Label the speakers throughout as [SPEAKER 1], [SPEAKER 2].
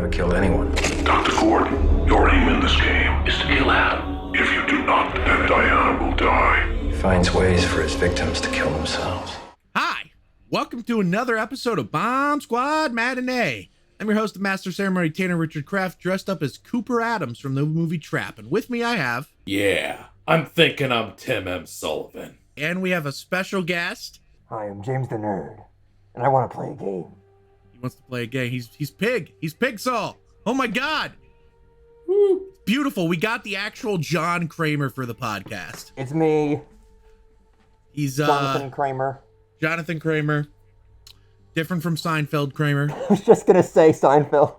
[SPEAKER 1] never killed anyone.
[SPEAKER 2] Dr. Ford, your aim in this game is to kill Adam. If you do not, then Diana will die.
[SPEAKER 1] He finds ways for his victims to kill themselves.
[SPEAKER 3] Hi, welcome to another episode of Bomb Squad Matinee. I'm your host, the Master Ceremony Tanner Richard Kraft, dressed up as Cooper Adams from the movie Trap. And with me I have...
[SPEAKER 4] Yeah, I'm thinking I'm Tim M. Sullivan.
[SPEAKER 3] And we have a special guest.
[SPEAKER 5] Hi, I'm James the Nerd, and I want to play a game.
[SPEAKER 3] He wants to play a game. He's Pig. He's Pig Saul. Oh my God. Woo. Beautiful. We got the actual John Kramer for the podcast.
[SPEAKER 5] It's me.
[SPEAKER 3] He's
[SPEAKER 5] Jonathan Kramer.
[SPEAKER 3] Jonathan Kramer. Different from Seinfeld Kramer.
[SPEAKER 5] I was just gonna say Seinfeld.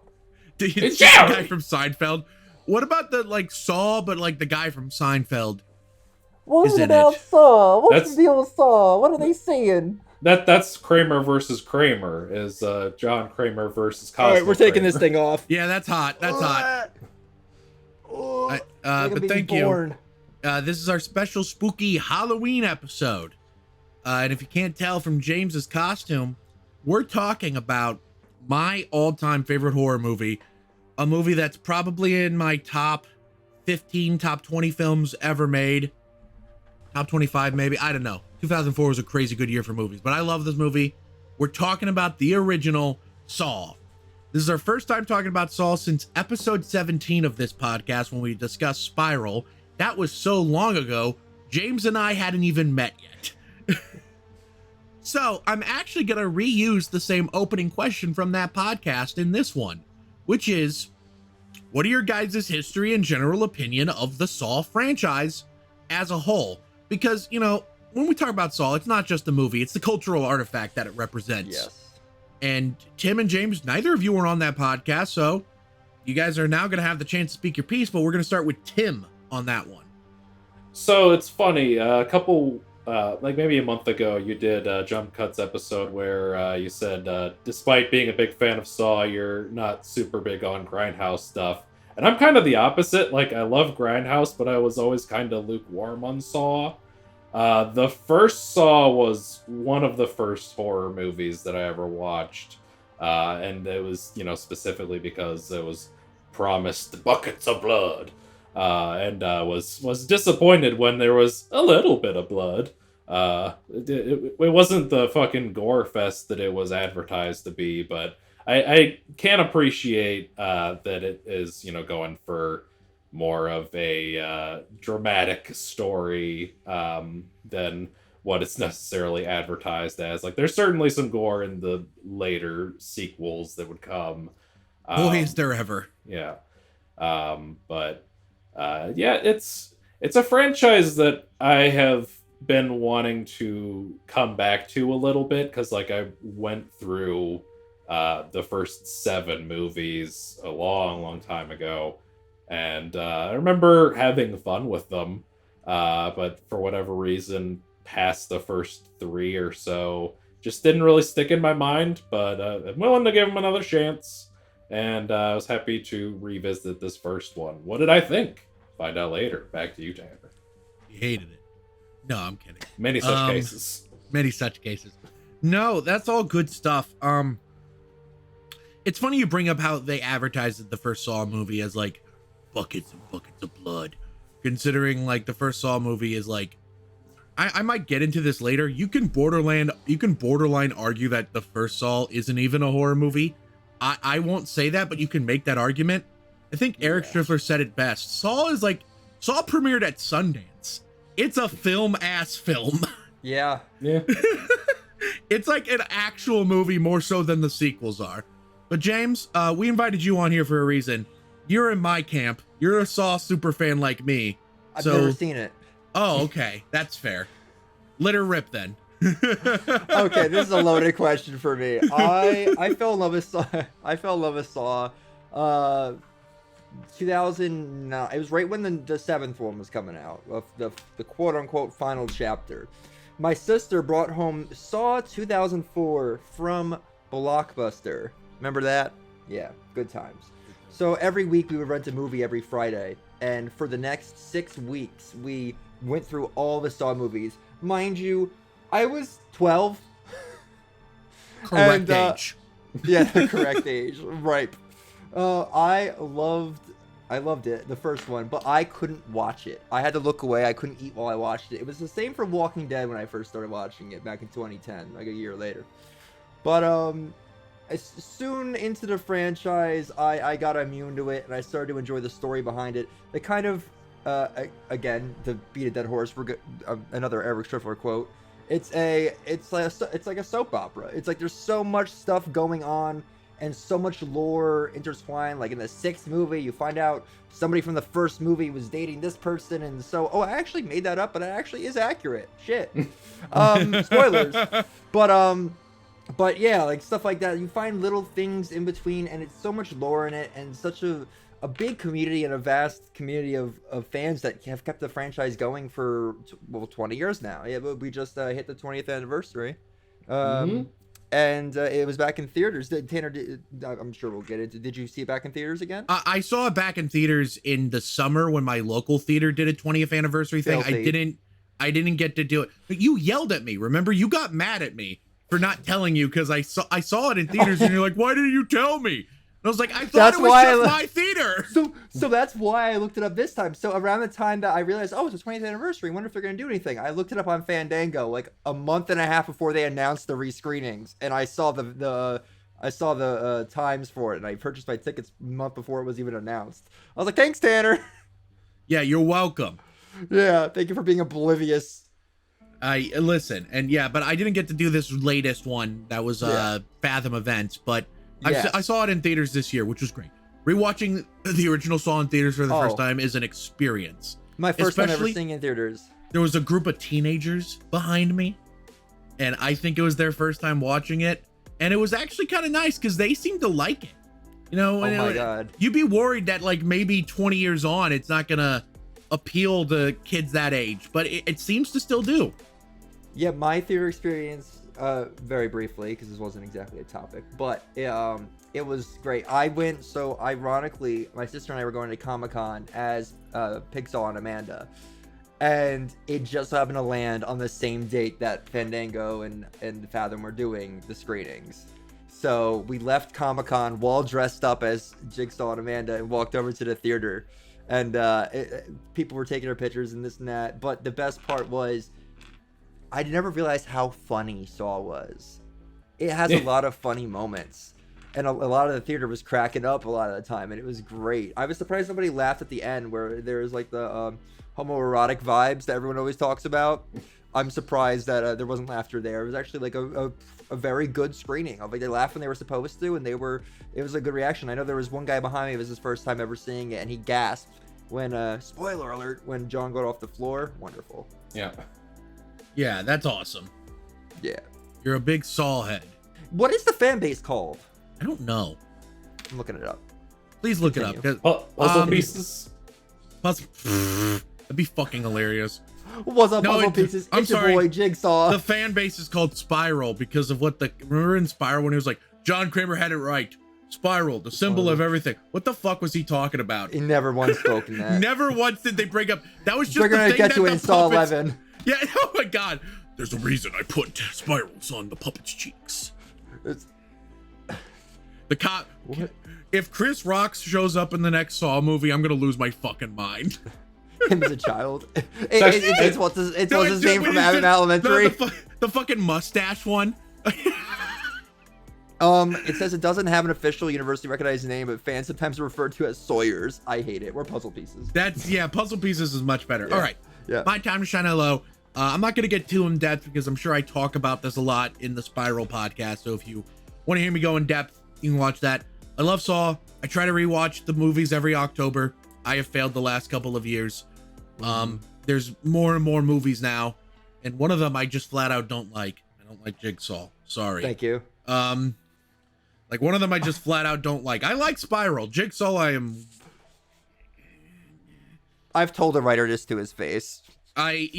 [SPEAKER 3] It's just the guy from Seinfeld. What about the Saw, but like the guy from Seinfeld?
[SPEAKER 5] What is it about Saw? What's the deal with Saw? What are they saying?
[SPEAKER 4] That's Kramer versus Kramer. Is John Kramer versus Cosmo.
[SPEAKER 6] All right, we're taking
[SPEAKER 4] Kramer.
[SPEAKER 6] this thing off.
[SPEAKER 3] Yeah, that's hot. That's hot. But thank you. This is our special spooky Halloween episode. And if you can't tell from James's costume, we're talking about my all-time favorite horror movie, a movie that's probably in my top 15, top 20 films ever made. Top 25, maybe. I don't know. 2004 was a crazy good year for movies, but I love this movie. We're talking about the original Saw. This is our first time talking about Saw since episode 17 of this podcast when we discussed Spiral. That was so long ago, James and I hadn't even met yet. So I'm actually going to reuse the same opening question from that podcast in this one, which is, what are your guys' history and general opinion of the Saw franchise as a whole? Because, you know, when we talk about Saw, it's not just a movie, it's the cultural artifact that it represents.
[SPEAKER 6] Yes.
[SPEAKER 3] And Tim and James, neither of you were on that podcast, so you guys are now going to have the chance to speak your piece, but we're going to start with Tim on that one.
[SPEAKER 4] So it's funny, a couple, maybe a month ago, you did a Jump Cuts episode where you said, despite being a big fan of Saw, you're not super big on Grindhouse stuff. And I'm kind of the opposite. Like, I love Grindhouse, but I was always kind of lukewarm on Saw. The first Saw was one of the first horror movies that I ever watched. And it was, specifically because it was promised buckets of blood. And was disappointed when there was a little bit of blood. It wasn't the fucking gore fest that it was advertised to be, but I can appreciate that it is, going for more of a dramatic story than what it's necessarily advertised as. Like, there's certainly some gore in the later sequels that would come.
[SPEAKER 3] Boy, is there ever.
[SPEAKER 4] Yeah. It's a franchise that I have been wanting to come back to a little bit, because I went through the first 7 movies a long time ago, and I remember having fun with them, but for whatever reason past the first 3 or so just didn't really stick in my mind. But I'm willing to give them another chance, and I was happy to revisit this first one. What did I think? Find out later. Back to you, Tanner.
[SPEAKER 3] You hated it. No, I'm kidding.
[SPEAKER 4] Many such cases.
[SPEAKER 3] Many such cases. No, that's all good stuff. It's funny you bring up how they advertised the first Saw movie as buckets and buckets of blood, considering the first Saw movie is I might get into this later. You can borderline argue that the first Saw isn't even a horror movie. I won't say that, but you can make that argument. I think Eric Striffler said it best. Saw premiered at Sundance. It's a film-ass film.
[SPEAKER 6] Yeah.
[SPEAKER 3] It's like an actual movie more so than the sequels are. But James, we invited you on here for a reason. You're in my camp. You're a Saw super fan like me.
[SPEAKER 6] I've never seen it.
[SPEAKER 3] Oh, okay. That's fair. Let her rip then.
[SPEAKER 6] Okay, this is a loaded question for me. I fell in love with Saw. 2009. It was right when the 7th one was coming out, of the quote unquote final chapter. My sister brought home Saw 2004 from Blockbuster. Remember that? Yeah, good times. So every week we would rent a movie every Friday, and for the next 6 weeks we went through all the Saw movies. Mind you, I was 12.
[SPEAKER 3] Correct age.
[SPEAKER 6] Yeah, the correct age. Right. I loved it, the first one, but I couldn't watch it. I had to look away. I couldn't eat while I watched it. It was the same for Walking Dead when I first started watching it back in 2010, like a year later. But soon into the franchise, I got immune to it, and I started to enjoy the story behind it. They kind of, again, to beat a dead horse, another Eric Striffler quote. It's like a soap opera. It's like there's so much stuff going on and so much lore intertwined. Like in the 6th movie, you find out somebody from the first movie was dating this person, and so I actually made that up, but it actually is accurate. Shit. Spoilers. But yeah, like stuff like that. You find little things in between, and it's so much lore in it, and such a big community and a vast community of fans that have kept the franchise going for 20 years now. Yeah, but we just hit the 20th anniversary. And it was back in theaters. Tanner, I'm sure we'll get it. Did you see it back in theaters again?
[SPEAKER 3] I saw it back in theaters in the summer when my local theater did a 20th anniversary thing. I didn't get to do it. But you yelled at me. Remember, you got mad at me for not telling you because I saw it in theaters, and you're like, "Why didn't you tell me?" And I was like, "I thought it was just my theater."
[SPEAKER 6] So that's why I looked it up this time. So around the time that I realized, oh, it's the 20th anniversary, I wonder if they're going to do anything. I looked it up on Fandango like a month and a half before they announced the rescreenings, and I saw the times for it, and I purchased my tickets a month before it was even announced. I was like, thanks, Tanner.
[SPEAKER 3] Yeah, you're welcome.
[SPEAKER 6] Yeah, thank you for being oblivious.
[SPEAKER 3] I listen, and yeah, but I didn't get to do this latest one that was Fathom Events, but I saw it in theaters this year, which was great. Rewatching the original Saw in theaters for the first time is an experience.
[SPEAKER 6] My first time ever seeing in theaters.
[SPEAKER 3] There was a group of teenagers behind me, and I think it was their first time watching it, and it was actually kind of nice because they seemed to like it. You know,
[SPEAKER 6] oh my God.
[SPEAKER 3] You'd be worried that like maybe 20 years on, it's not gonna appeal to kids that age, but it seems to still do.
[SPEAKER 6] Yeah, my theater experience, very briefly, because this wasn't exactly a topic, but it was great. I went, so ironically, my sister and I were going to Comic-Con as Pigsaw and Amanda, and it just happened to land on the same date that Fandango and Fathom were doing the screenings. So we left Comic-Con while dressed up as Jigsaw and Amanda and walked over to the theater, and people were taking our pictures and this and that, but the best part was I never realized how funny Saw was. It has a lot of funny moments, and a lot of the theater was cracking up a lot of the time, and it was great. I was surprised nobody laughed at the end where there's like the homoerotic vibes that everyone always talks about. I'm surprised that there wasn't laughter there. It was actually like a very good screening. Like they laughed when they were supposed to, and it was a good reaction. I know there was one guy behind me, it was his first time ever seeing it, and he gasped when spoiler alert, when John got off the floor. Wonderful.
[SPEAKER 3] Yeah, that's awesome.
[SPEAKER 6] Yeah.
[SPEAKER 3] You're a big Saw head.
[SPEAKER 6] What is the fan base called?
[SPEAKER 3] I don't know.
[SPEAKER 6] I'm looking it up.
[SPEAKER 3] Please look it up.
[SPEAKER 4] Puzzle pieces.
[SPEAKER 3] That'd be fucking hilarious.
[SPEAKER 6] What's up, puzzle pieces?
[SPEAKER 3] I'm
[SPEAKER 6] it's
[SPEAKER 3] sorry.
[SPEAKER 6] Your boy Jigsaw.
[SPEAKER 3] The fan base is called Spiral because of remember in Spiral when he was like, John Kramer had it right. Spiral, the symbol of everything. What the fuck was he talking about?
[SPEAKER 6] He never once spoke in that.
[SPEAKER 3] Never once did they bring up. That was just
[SPEAKER 6] They're gonna get to install 11.
[SPEAKER 3] Yeah, oh my God. There's a reason I put spirals on the puppet's cheeks. The cop. What? If Chris Rock shows up in the next Saw movie, I'm gonna lose my fucking mind.
[SPEAKER 6] Him as a child. It's what's his name from Abbott Elementary.
[SPEAKER 3] The fucking mustache one.
[SPEAKER 6] It says it doesn't have an official university recognized name, but fans sometimes refer to it as Sawyers. I hate it. We're puzzle pieces.
[SPEAKER 3] Puzzle pieces is much better.
[SPEAKER 6] Yeah.
[SPEAKER 3] All right.
[SPEAKER 6] Yeah.
[SPEAKER 3] My time to shine low. I'm not going to get too in depth because I'm sure I talk about this a lot in the Spiral podcast. So if you want to hear me go in depth, you can watch that. I love Saw. I try to rewatch the movies every October. I have failed the last couple of years. There's more and more movies now, and one of them I just flat out don't like. I don't like Jigsaw. Sorry.
[SPEAKER 6] Thank you.
[SPEAKER 3] Like one of them I just flat out don't like. I like Spiral. Jigsaw
[SPEAKER 6] I've told the writer this to his face.
[SPEAKER 3] I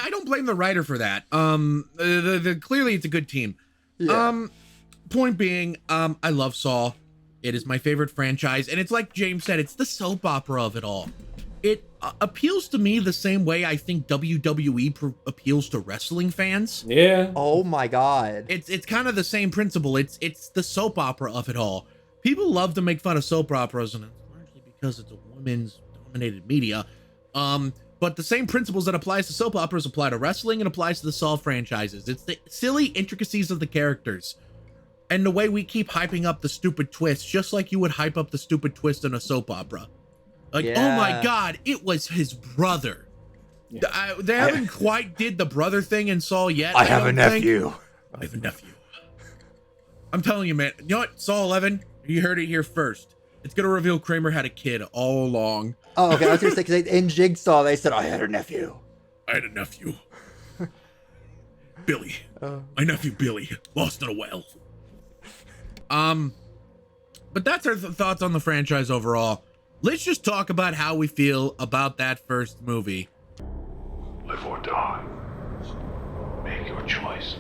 [SPEAKER 3] don't blame the writer for that. Clearly it's a good team.
[SPEAKER 6] Yeah.
[SPEAKER 3] Point being, I love Saw. It is my favorite franchise, and it's like James said, it's the soap opera of it all. It appeals to me the same way I think WWE appeals to wrestling fans.
[SPEAKER 4] Yeah.
[SPEAKER 6] Oh my God.
[SPEAKER 3] It's kind of the same principle. It's the soap opera of it all. people love to make fun of soap operas, and it's largely because it's a women's dominated media. But the same principles that applies to soap operas apply to wrestling and applies to the Saw franchises. It's the silly intricacies of the characters and the way we keep hyping up the stupid twist, just like you would hype up the stupid twist in a soap opera. Like, oh my God, it was his brother. Yeah. They haven't quite did the brother thing in Saw yet.
[SPEAKER 6] I have a nephew.
[SPEAKER 3] I have a nephew. I'm telling you, man. You know what? Saw 11, you heard it here first. It's going to reveal Kramer had a kid all along.
[SPEAKER 6] Oh, okay. I was going to say, because in Jigsaw, they said, I had a nephew.
[SPEAKER 3] I had a nephew. Billy. My nephew, Billy. Lost in a well. But that's our thoughts on the franchise overall. Let's just talk about how we feel about that first movie.
[SPEAKER 2] Live or die. Make your choice.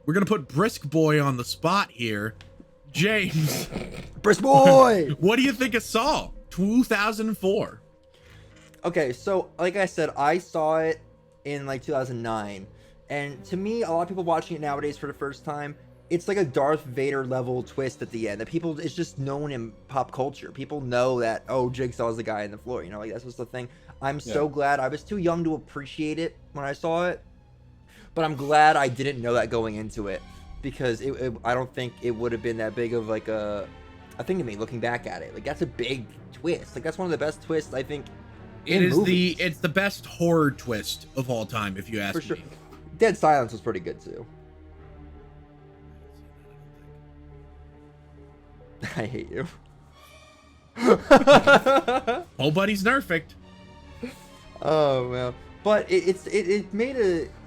[SPEAKER 3] We're going to put Brisk Boy on the spot here. James.
[SPEAKER 6] Brisk Boy!
[SPEAKER 3] What do you think of Saw 2004?
[SPEAKER 6] Okay, so like I said, I saw it in like 2009. And to me, a lot of people watching it nowadays for the first time, it's like a Darth Vader level twist at the end. That people, it's just known in pop culture. People know that, oh, Jigsaw's the guy in the floor. You know, like that's just the thing. I'm so glad. I was too young to appreciate it when I saw it. But I'm glad I didn't know that going into it. Because I don't think it would have been that big of like a thing to me looking back at it. Like that's a big twist. Like that's one of the best twists I think.
[SPEAKER 3] It's the best horror twist of all time, if you ask me. For sure.
[SPEAKER 6] Dead Silence was pretty good too. I hate you.
[SPEAKER 3] Oh, buddy's nerfed.
[SPEAKER 6] Oh man. But it made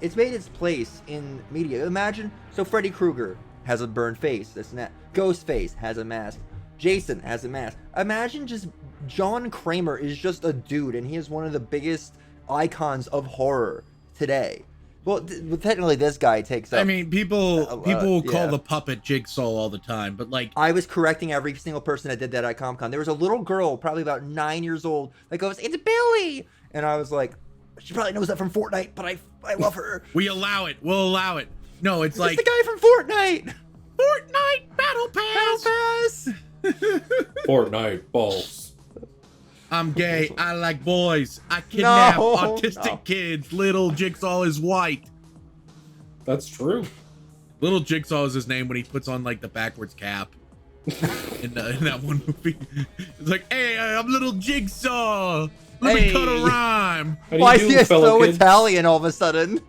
[SPEAKER 6] its place in media. Imagine, so Freddy Krueger has a burned face, this and that. Ghostface has a mask. Jason has a mask. Imagine just John Kramer is just a dude, and he is one of the biggest icons of horror today. Well, technically, this guy takes up.
[SPEAKER 3] I mean, people call the puppet Jigsaw all the time, but like
[SPEAKER 6] I was correcting every single person that did that at Comic-Con. There was a little girl, probably about 9 years old, that goes, "It's Billy," and I was like, she probably knows that from Fortnite, but I love her.
[SPEAKER 3] We'll allow it. No, it's like
[SPEAKER 6] the guy from Fortnite.
[SPEAKER 3] Fortnite Battle Pass.
[SPEAKER 4] Fortnite balls.
[SPEAKER 3] I'm gay. I like boys. I kidnap autistic kids. Little Jigsaw is white.
[SPEAKER 4] That's true.
[SPEAKER 3] Little Jigsaw is his name when he puts on like the backwards cap in that one movie. It's like, hey, I'm Little Jigsaw. Let me cut a rhyme.
[SPEAKER 6] Why is he so Italian all of a sudden?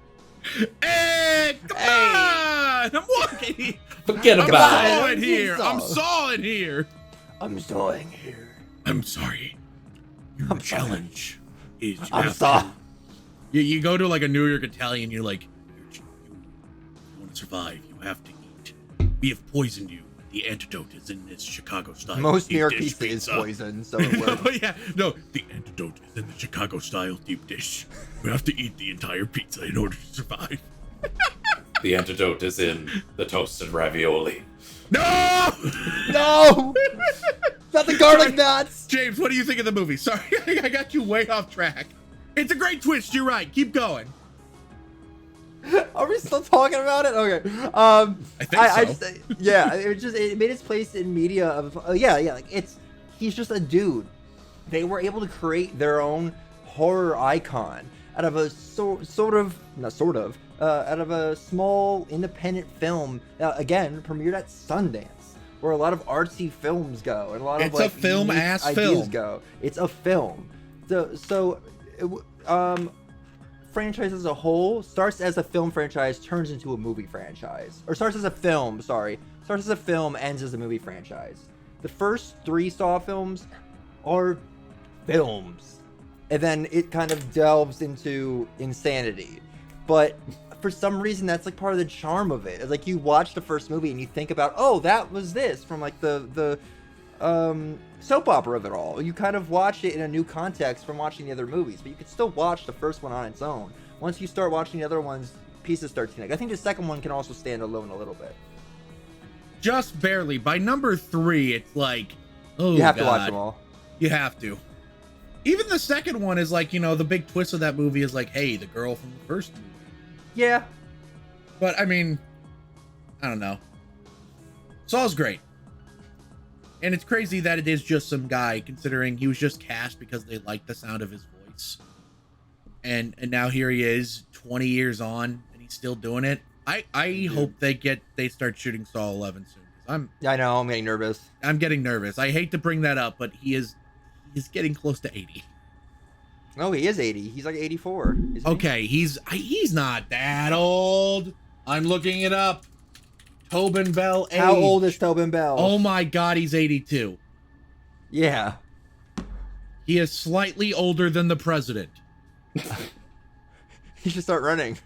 [SPEAKER 3] Hey, come on! I'm walking.
[SPEAKER 4] Forget about
[SPEAKER 3] it. I'm sawing here.
[SPEAKER 6] I'm sawing here.
[SPEAKER 3] I'm sorry. Your challenge is you go to like a New York Italian. You're like, you want to survive. You have to eat. We have poisoned you. The antidote is in this Chicago style.
[SPEAKER 6] Most New York pizza is poison, so it works.
[SPEAKER 3] Oh yeah, no, the antidote is in the Chicago style deep dish. You have to eat the entire pizza in order to survive.
[SPEAKER 4] The antidote is in the toasted ravioli.
[SPEAKER 3] No!
[SPEAKER 6] No! Not the garlic knots!
[SPEAKER 3] James, what do you think of the movie? Sorry, I got you way off track. It's a great twist, you're right. Keep going.
[SPEAKER 6] Are we still talking about it? Okay.
[SPEAKER 3] I think so.
[SPEAKER 6] Yeah, it made its place in media of like he's just a dude. They were able to create their own horror icon out of a out of a small independent film that again premiered at Sundance, where a lot of artsy films go and a lot of like
[SPEAKER 3] a film ass
[SPEAKER 6] ideas
[SPEAKER 3] film
[SPEAKER 6] go. It's a film. Franchise as a whole starts as a film franchise, turns into a movie franchise, or starts as a film, ends as a movie franchise. The first 3 Saw films are films, and then it kind of delves into insanity, but for some reason that's like part of the charm of it. It's like you watch the first movie and you think about, oh, that was this from like the soap opera of it all. You kind of watch it in a new context from watching the other movies, but you could still watch the first one on its own. Once you start watching the other ones, pieces start to connect. I think the second one can also stand alone a little bit.
[SPEAKER 3] Just barely. By number 3, it's like, oh,
[SPEAKER 6] you have to watch them all.
[SPEAKER 3] You have to. Even the second one is like, the big twist of that movie is like, hey, the girl from the first movie.
[SPEAKER 6] Yeah.
[SPEAKER 3] But I mean, I don't know. Saw's great. And it's crazy that it is just some guy, considering he was just cast because they liked the sound of his voice. And now here he is, 20 years on, and he's still doing it. I hope they start shooting Saw 11 soon.
[SPEAKER 6] Yeah, I know. I'm getting nervous.
[SPEAKER 3] I'm getting nervous. I hate to bring that up, but he's getting close to 80.
[SPEAKER 6] No, he is 80. He's like 84.
[SPEAKER 3] Okay, he's not that old. I'm looking it up. Tobin Bell age.
[SPEAKER 6] How old is Tobin Bell?
[SPEAKER 3] Oh my God, he's 82.
[SPEAKER 6] Yeah.
[SPEAKER 3] He is slightly older than the president.
[SPEAKER 6] He should start running.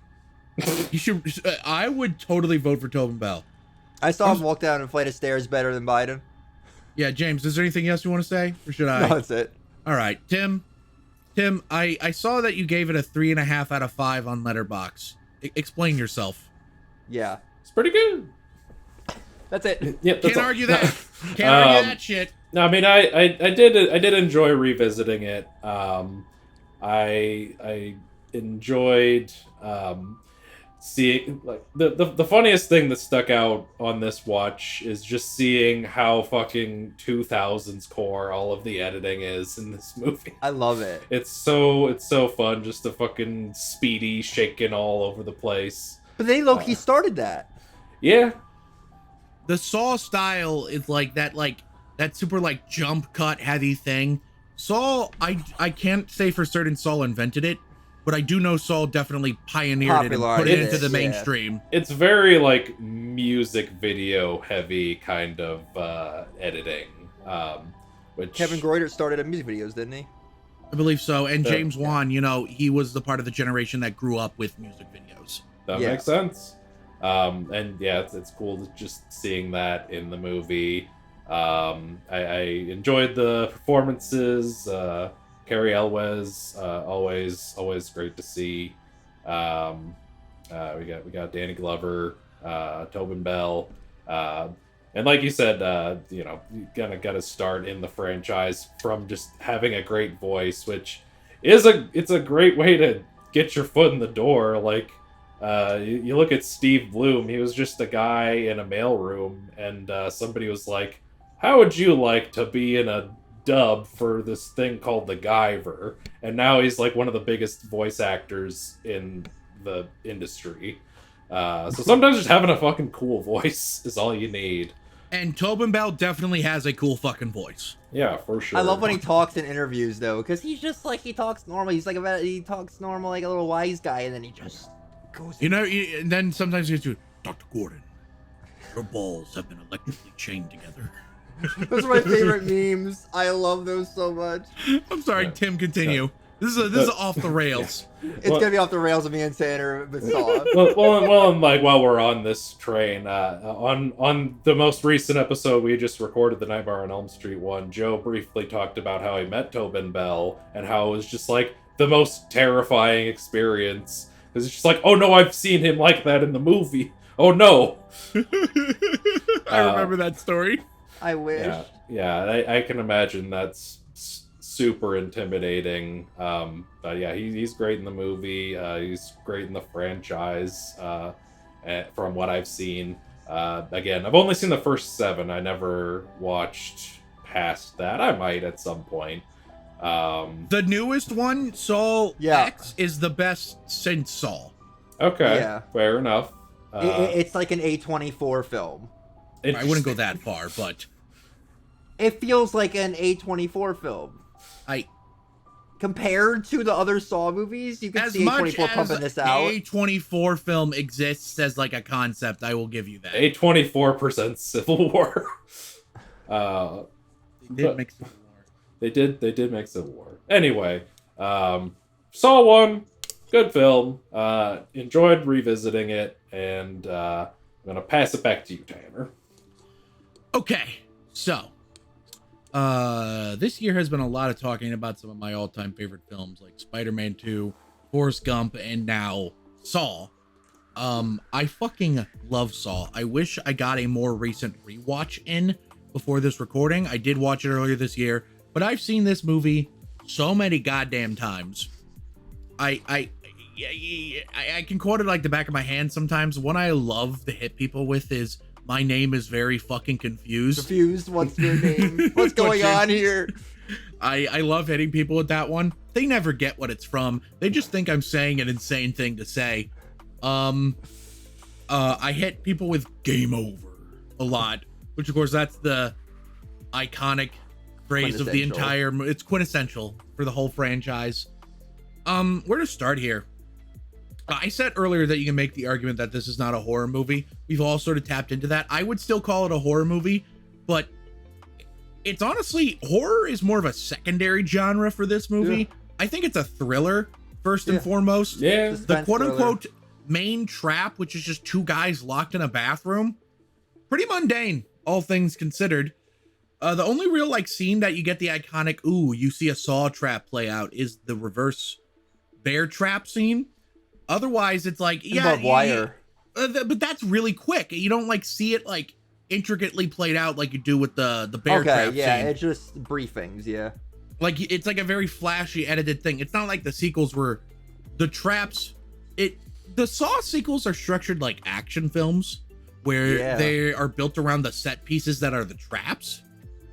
[SPEAKER 3] He should. I would totally vote for Tobin Bell.
[SPEAKER 6] I saw him walk down a flight of stairs better than Biden.
[SPEAKER 3] Yeah, James, is there anything else you want to say? Or should I?
[SPEAKER 6] No, that's it.
[SPEAKER 3] All right, Tim, I saw that you gave it a 3.5 out of 5 on Letterboxd. Explain yourself.
[SPEAKER 6] Yeah.
[SPEAKER 4] It's pretty good.
[SPEAKER 6] That's it.
[SPEAKER 4] Yep,
[SPEAKER 3] Can't argue that. Can't argue that shit.
[SPEAKER 4] No, I mean, I did enjoy revisiting it. I enjoyed seeing, like, the funniest thing that stuck out on this watch is just seeing how fucking 2000s core all of the editing is in this movie.
[SPEAKER 6] I love it.
[SPEAKER 4] It's so fun, just a fucking Speedy shaking all over the place.
[SPEAKER 6] But they low-key started that.
[SPEAKER 4] Yeah.
[SPEAKER 3] The Saw style is like that super like jump cut heavy thing. Saw, I can't say for certain Saw invented it, but I do know Saw definitely pioneered it and put it into the mainstream.
[SPEAKER 4] It's very like music video heavy kind of editing. Which
[SPEAKER 6] Kevin Groiter started in music videos, didn't he?
[SPEAKER 3] I believe so. And James Wan, you know, he was the part of the generation that grew up with music videos.
[SPEAKER 4] That makes sense. And yeah, it's cool just seeing that in the movie. I enjoyed the performances. Carrie Elwes, always great to see. We got Danny Glover, Tobin Bell, and like you said, you know, you got to start in the franchise from just having a great voice, which it's a great way to get your foot in the door. Like, you look at Steve Bloom, he was just a guy in a mailroom, and somebody was like, how would you like to be in a dub for this thing called The Guyver? And now he's like one of the biggest voice actors in the industry. So sometimes just having a fucking cool voice is all you need.
[SPEAKER 3] And Tobin Bell definitely has a cool fucking voice.
[SPEAKER 4] Yeah, for sure.
[SPEAKER 6] I love when he talks in interviews though, because he's just like, he talks normal. He's like he talks normal like a little wise guy, and then he just goes.
[SPEAKER 3] You know, and then sometimes he goes, Dr. Gordon, your balls have been electrically chained together.
[SPEAKER 6] Those are my favorite memes. I love those so much.
[SPEAKER 3] I'm sorry, Tim, continue. This is off the rails.
[SPEAKER 6] It's gonna be off the rails of me and Tanner, but Saw.
[SPEAKER 4] well, and like while we're on this train, on the most recent episode we just recorded, the Nightmare on Elm Street one, Joe briefly talked about how he met Tobin Bell and how it was just like the most terrifying experience. Because it's just like, oh no, I've seen him like that in the movie. Oh no.
[SPEAKER 3] I remember that story.
[SPEAKER 6] I wish.
[SPEAKER 4] Yeah, I can imagine that's super intimidating. But yeah, he's great in the movie. He's great in the franchise. From what I've seen, again, I've only seen the first 7. I never watched past that. I might at some point.
[SPEAKER 3] The newest one, Saw X, is the best since Saw.
[SPEAKER 4] Okay, fair enough.
[SPEAKER 6] It's like an A24 film.
[SPEAKER 3] I wouldn't go that far, but
[SPEAKER 6] it feels like an A24 film. Compared to the other Saw movies, you can see A24 pumping this out.
[SPEAKER 3] A24 film exists as like a concept, I will give you that.
[SPEAKER 4] A24% Civil War.
[SPEAKER 3] They did make Civil War.
[SPEAKER 4] They did make Civil War. Anyway, Saw 1, good film. Enjoyed revisiting it, and I'm gonna pass it back to you, Tanner.
[SPEAKER 3] Okay, so this year has been a lot of talking about some of my all-time favorite films like Spider-Man 2, Forrest Gump, and now Saw. I fucking love Saw. I wish I got a more recent rewatch in before this recording. I did watch it earlier this year, but I've seen this movie so many goddamn times. I can quote it like the back of my hand sometimes. One I love to hit people with is my name is very fucking confused.
[SPEAKER 6] What's your name? What's going on here?
[SPEAKER 3] I love hitting people with that one. They never get what it's from. They just think I'm saying an insane thing to say. I hit people with game over a lot, which of course that's the iconic phrase of the entire, it's quintessential for the whole franchise. Where to start here? I said earlier that you can make the argument that this is not a horror movie. We've all sort of tapped into that. I would still call it a horror movie, but it's honestly, horror is more of a secondary genre for this movie. Yeah. I think it's a thriller first and foremost.
[SPEAKER 4] Yeah.
[SPEAKER 3] The quote unquote main trap, which is just two guys locked in a bathroom, pretty mundane, all things considered. The only real like scene that you get the iconic, ooh, you see a saw trap play out is the reverse bear trap scene. Otherwise, it's like, yeah,
[SPEAKER 6] wire.
[SPEAKER 3] But that's really quick. You don't like see it like intricately played out like you do with the bear trap scene.
[SPEAKER 6] Yeah, it's just briefings, yeah.
[SPEAKER 3] Like it's like a very flashy edited thing. It's not like the sequels were the traps. The Saw sequels are structured like action films where they are built around the set pieces that are the traps,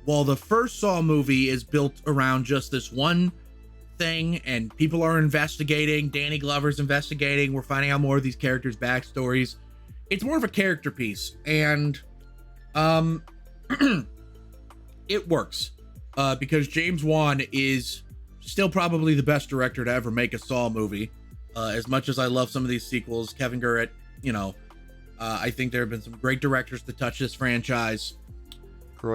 [SPEAKER 3] while the first Saw movie is built around just this one thing and people are investigating. Danny Glover's investigating. We're finding out more of these characters' backstories. It's more of a character piece, and it works because James Wan is still probably the best director to ever make a Saw movie. As much as I love some of these sequels, Kevin Garrett, I think there have been some great directors to touch this franchise.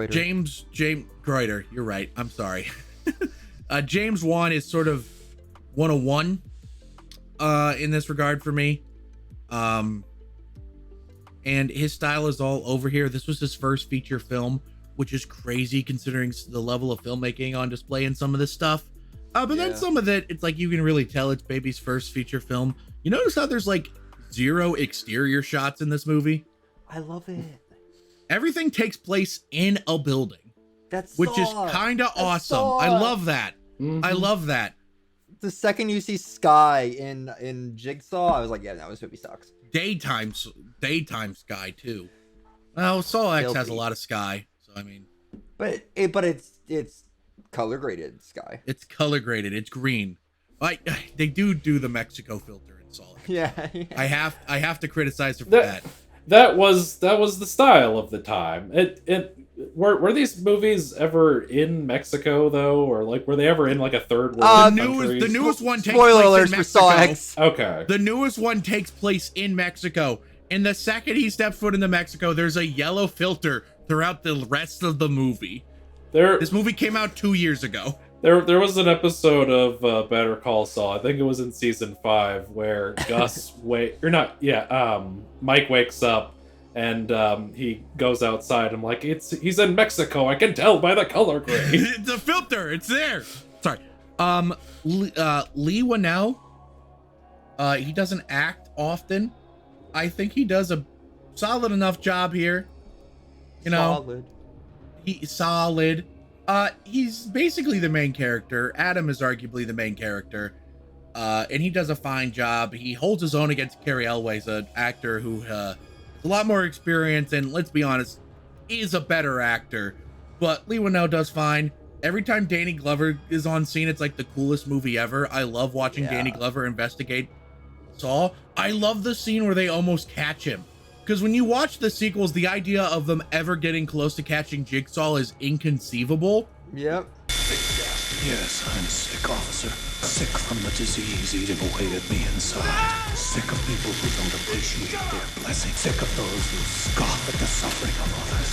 [SPEAKER 3] James Greuter, you're right. I'm sorry. James Wan is sort of 101 in this regard for me. And his style is all over here. This was his first feature film, which is crazy considering the level of filmmaking on display in some of this stuff. But then some of it, it's like you can really tell it's baby's first feature film. You notice how there's like 0 exterior shots in this movie?
[SPEAKER 6] I love it.
[SPEAKER 3] Everything takes place in a building. Which is kind of awesome. I love that. I love that.
[SPEAKER 6] The second you see Sky in Jigsaw, I was like, yeah, no, this movie sucks.
[SPEAKER 3] Daytime Sky too. Well, Saw X has a lot of sky, so I mean.
[SPEAKER 6] But it's color graded Sky.
[SPEAKER 3] It's color graded. It's green. They do the Mexico filter in Saw X.
[SPEAKER 6] Yeah.
[SPEAKER 3] I have to criticize her for that.
[SPEAKER 4] That was the style of the time. Were these movies ever in Mexico though, or like were they ever in like a third world country?
[SPEAKER 3] The newest one takes
[SPEAKER 6] spoiler
[SPEAKER 3] place
[SPEAKER 6] alerts
[SPEAKER 3] in
[SPEAKER 6] for Saw
[SPEAKER 3] Mexico.
[SPEAKER 6] X.
[SPEAKER 4] Okay.
[SPEAKER 3] The newest one takes place in Mexico, and the second he steps foot into Mexico, there's a yellow filter throughout the rest of the movie. This movie came out 2 years ago.
[SPEAKER 4] There was an episode of Better Call Saul, I think it was in season 5, where Mike wakes up and he goes outside. I'm like, he's in Mexico. I can tell by the color grade.
[SPEAKER 3] It's a filter. It's there. Sorry. Lee Winnell. He doesn't act often. I think he does a solid enough job here.
[SPEAKER 6] Solid.
[SPEAKER 3] He's solid. He's basically the main character. Adam is arguably the main character. And he does a fine job. He holds his own against Cary Elwes, an actor who has a lot more experience and, let's be honest, is a better actor. But Lee Winnell does fine. Every time Danny Glover is on scene, it's like the coolest movie ever. I love watching Danny Glover investigate Saw. I love the scene where they almost catch him. Because when you watch the sequels, the idea of them ever getting close to catching Jigsaw is inconceivable.
[SPEAKER 6] Yep.
[SPEAKER 2] Yes, I'm sick, officer. Sick from the disease eating away at me inside. Sick of people who don't appreciate their blessing. Sick of those who scoff at the suffering of others.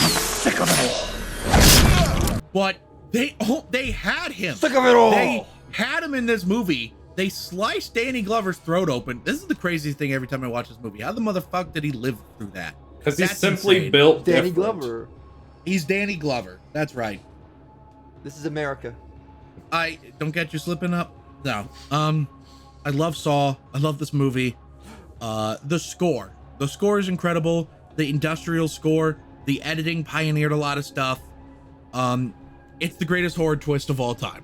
[SPEAKER 2] I'm sick of it all.
[SPEAKER 3] But they had him.
[SPEAKER 6] Sick of it all.
[SPEAKER 3] They had him in this movie. They sliced Danny Glover's throat open. This is the craziest thing every time I watch this movie. How the motherfucker did he live through that?
[SPEAKER 4] Because he's simply built
[SPEAKER 6] Danny
[SPEAKER 4] different.
[SPEAKER 6] Glover.
[SPEAKER 3] He's Danny Glover. That's right.
[SPEAKER 6] This is America.
[SPEAKER 3] I don't get you slipping up. No. I love Saw. I love this movie. The score. The score is incredible. The industrial score. The editing pioneered a lot of stuff. It's the greatest horror twist of all time.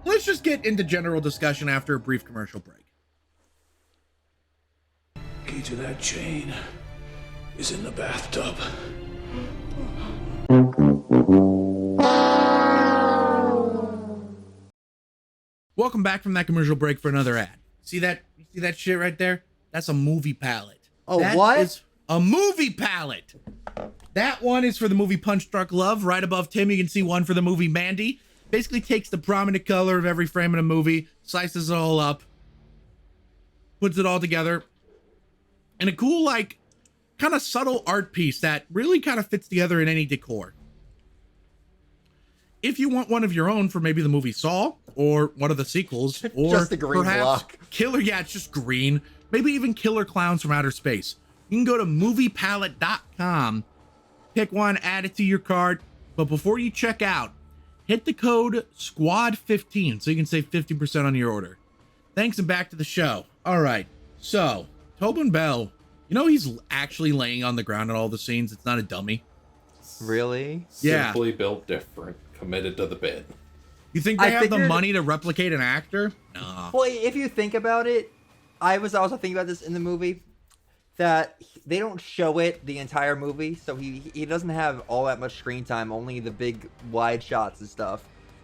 [SPEAKER 3] Let's just get into general discussion after a brief commercial break.
[SPEAKER 2] to that chain is in the bathtub.
[SPEAKER 3] Welcome back from that commercial break for another ad. See that? You see that shit right there? That's a movie palette.
[SPEAKER 6] Oh,
[SPEAKER 3] That
[SPEAKER 6] what?
[SPEAKER 3] is a movie palette. That one is for the movie Punch Drunk Love. Right above Tim, you can see one for the movie Mandy. Basically takes the prominent color of every frame in a movie, slices it all up, puts it all together in a cool, like, kind of subtle art piece that really kind of fits together in any decor. If you want one of your own for maybe the movie Saw or one of the sequels, or
[SPEAKER 6] Just the green
[SPEAKER 3] perhaps
[SPEAKER 6] block.
[SPEAKER 3] Killer, yeah, it's just green. Maybe even Killer Clowns from Outer Space. You can go to moviepalette.com, pick one, add it to your cart. But before you check out, hit the code SQUAD15 so you can save 50% on your order. Thanks, and back to the show. All right, so Tobin Bell, you know he's actually laying on the ground in all the scenes. It's not a dummy.
[SPEAKER 6] Really?
[SPEAKER 3] Yeah.
[SPEAKER 4] Simply built different, committed to the bit.
[SPEAKER 3] You think they
[SPEAKER 6] I
[SPEAKER 3] have the
[SPEAKER 6] figured-
[SPEAKER 3] money to replicate an actor? No.
[SPEAKER 6] Well, if you think about it, I was also thinking about this in the movie, that they don't show it the entire movie, so he doesn't have all that much screen time, only the big wide shots and stuff.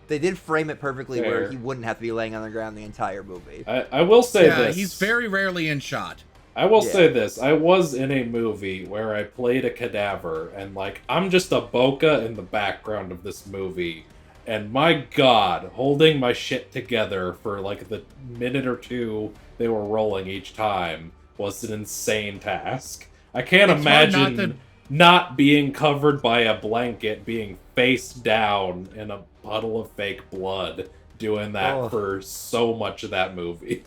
[SPEAKER 6] They did frame it perfectly where
[SPEAKER 4] Fair.
[SPEAKER 6] he wouldn't have to be laying on the ground the entire movie.
[SPEAKER 4] I will say
[SPEAKER 3] Yeah,
[SPEAKER 4] this.
[SPEAKER 3] he's very rarely in shot.
[SPEAKER 4] I will
[SPEAKER 6] Yeah.
[SPEAKER 4] say this. I was in a movie where I played a cadaver, and, like, I'm just a bokeh in the background of this movie. And my god, holding my shit together for, like, the minute or two they were rolling each time was an insane task. I can't
[SPEAKER 3] It's hard not
[SPEAKER 4] imagine
[SPEAKER 3] to-
[SPEAKER 4] not being covered by a blanket, being face down in a puddle of fake blood, doing that
[SPEAKER 6] Oh.
[SPEAKER 4] for so much of that movie.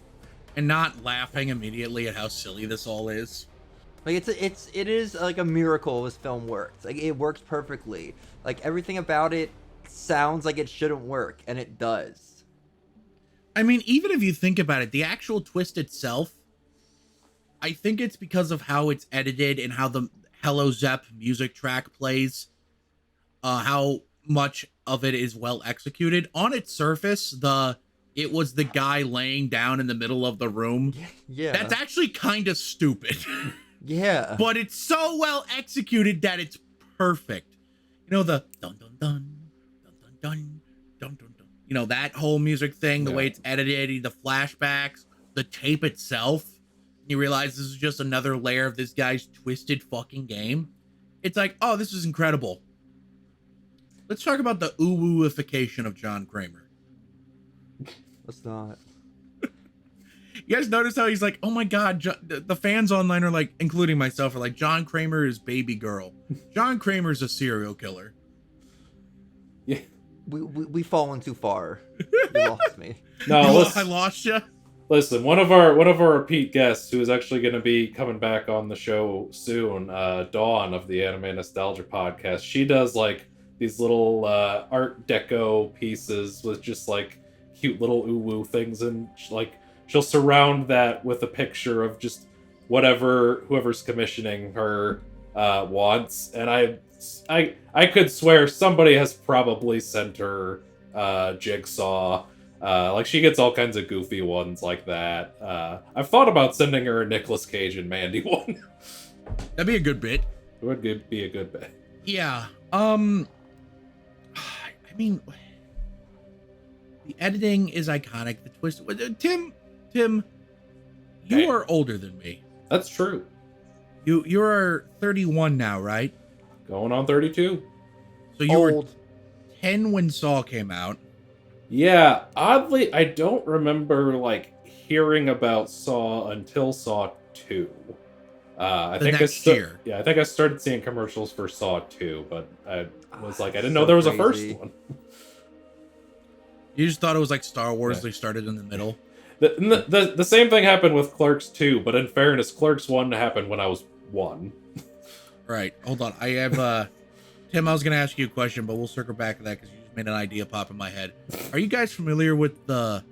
[SPEAKER 3] And not laughing immediately at how silly this all is.
[SPEAKER 6] Like it is like a miracle this film works. Like it works perfectly. Like everything about it sounds like it shouldn't work, and it does.
[SPEAKER 3] I mean, even if you think about it, the actual twist itself, I think it's because of how it's edited and how the Hello Zepp music track plays, how much of it is well executed. On its surface, it was the guy laying down in the middle of the room.
[SPEAKER 6] Yeah.
[SPEAKER 3] That's actually kind of stupid.
[SPEAKER 6] Yeah.
[SPEAKER 3] But it's so well executed that it's perfect. You know, the dun dun dun dun dun dun dun dun dun. You know, that whole music thing, the way it's edited, the flashbacks, the tape itself. You realize this is just another layer of this guy's twisted fucking game. It's like, oh, this is incredible. Let's talk about the ooh-wooification of John Kramer.
[SPEAKER 6] Let's not.
[SPEAKER 3] You guys notice how he's like, oh my god, the fans online are like, including myself, are like, John Kramer is baby girl. John Kramer's a serial killer.
[SPEAKER 4] Yeah.
[SPEAKER 6] We've fallen too far. You lost me.
[SPEAKER 4] No,
[SPEAKER 3] I lost you.
[SPEAKER 4] Listen, one of our repeat guests, who is actually going to be coming back on the show soon, Dawn of the Anime Nostalgia Podcast, she does like these little Art Deco pieces with just like cute little ooh-woo things, and like she'll surround that with a picture of just whoever's commissioning her wants, and I could swear somebody has probably sent her Jigsaw. Like she gets all kinds of goofy ones like that. I've thought about sending her a Nicolas Cage and Mandy one.
[SPEAKER 3] That'd be a good bit.
[SPEAKER 4] It would be a good bit.
[SPEAKER 3] Yeah. I mean, the editing is iconic. The twist. Tim, you
[SPEAKER 4] Hey.
[SPEAKER 3] are older than me.
[SPEAKER 4] That's true.
[SPEAKER 3] You're 31 now, right?
[SPEAKER 4] Going on 32.
[SPEAKER 3] So you were
[SPEAKER 6] Old.
[SPEAKER 3] 10 when Saw came out.
[SPEAKER 4] Yeah, oddly, I don't remember like hearing about Saw until Saw 2. I
[SPEAKER 3] The
[SPEAKER 4] think
[SPEAKER 3] next year.
[SPEAKER 4] Yeah, I think I started seeing commercials for Saw 2, but I was like, I didn't
[SPEAKER 6] so
[SPEAKER 4] know there was a first
[SPEAKER 6] crazy.
[SPEAKER 4] one.
[SPEAKER 3] You just thought it was like Star Wars.
[SPEAKER 4] Yeah.
[SPEAKER 3] They started in the middle.
[SPEAKER 4] The same thing happened with Clerks 2, but in fairness, Clerks 1 happened when I was 1.
[SPEAKER 3] Right. Hold on. I have Tim, I was gonna ask you a question, but we'll circle back to that because you just made an idea pop in my head. Are you guys familiar with the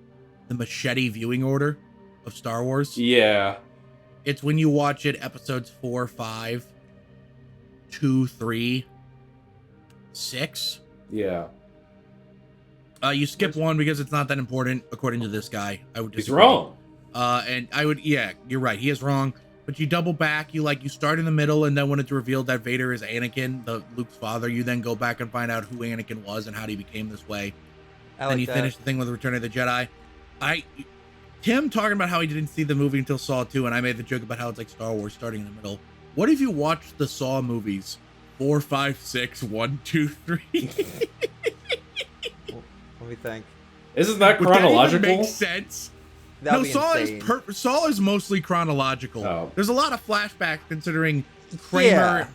[SPEAKER 3] machete viewing order of Star Wars?
[SPEAKER 4] Yeah.
[SPEAKER 3] It's when you watch it episodes 4, 5, 2, 3, 6.
[SPEAKER 4] Yeah.
[SPEAKER 3] You skip 1 because it's not that important, according to this guy. I would
[SPEAKER 4] He's
[SPEAKER 3] disagree.
[SPEAKER 4] wrong.
[SPEAKER 3] And I would, yeah, you're right. He is wrong. but you double back. You start in the middle, and then when it's revealed that Vader is Anakin, Luke's father, you then go back and find out who Anakin was and how he became this way. And you finish the thing with Return of the Jedi. Tim talking about how he didn't see the movie until Saw 2, and I made the joke about how it's like Star Wars starting in the middle. What if you watched the Saw movies 4, 5, 6, 1, 2, 3?
[SPEAKER 6] Let me think.
[SPEAKER 4] Isn't that chronological?
[SPEAKER 3] Would that even make sense? No, Saw is mostly chronological.
[SPEAKER 4] Oh.
[SPEAKER 3] There's a lot of flashbacks considering Kramer.
[SPEAKER 6] Yeah.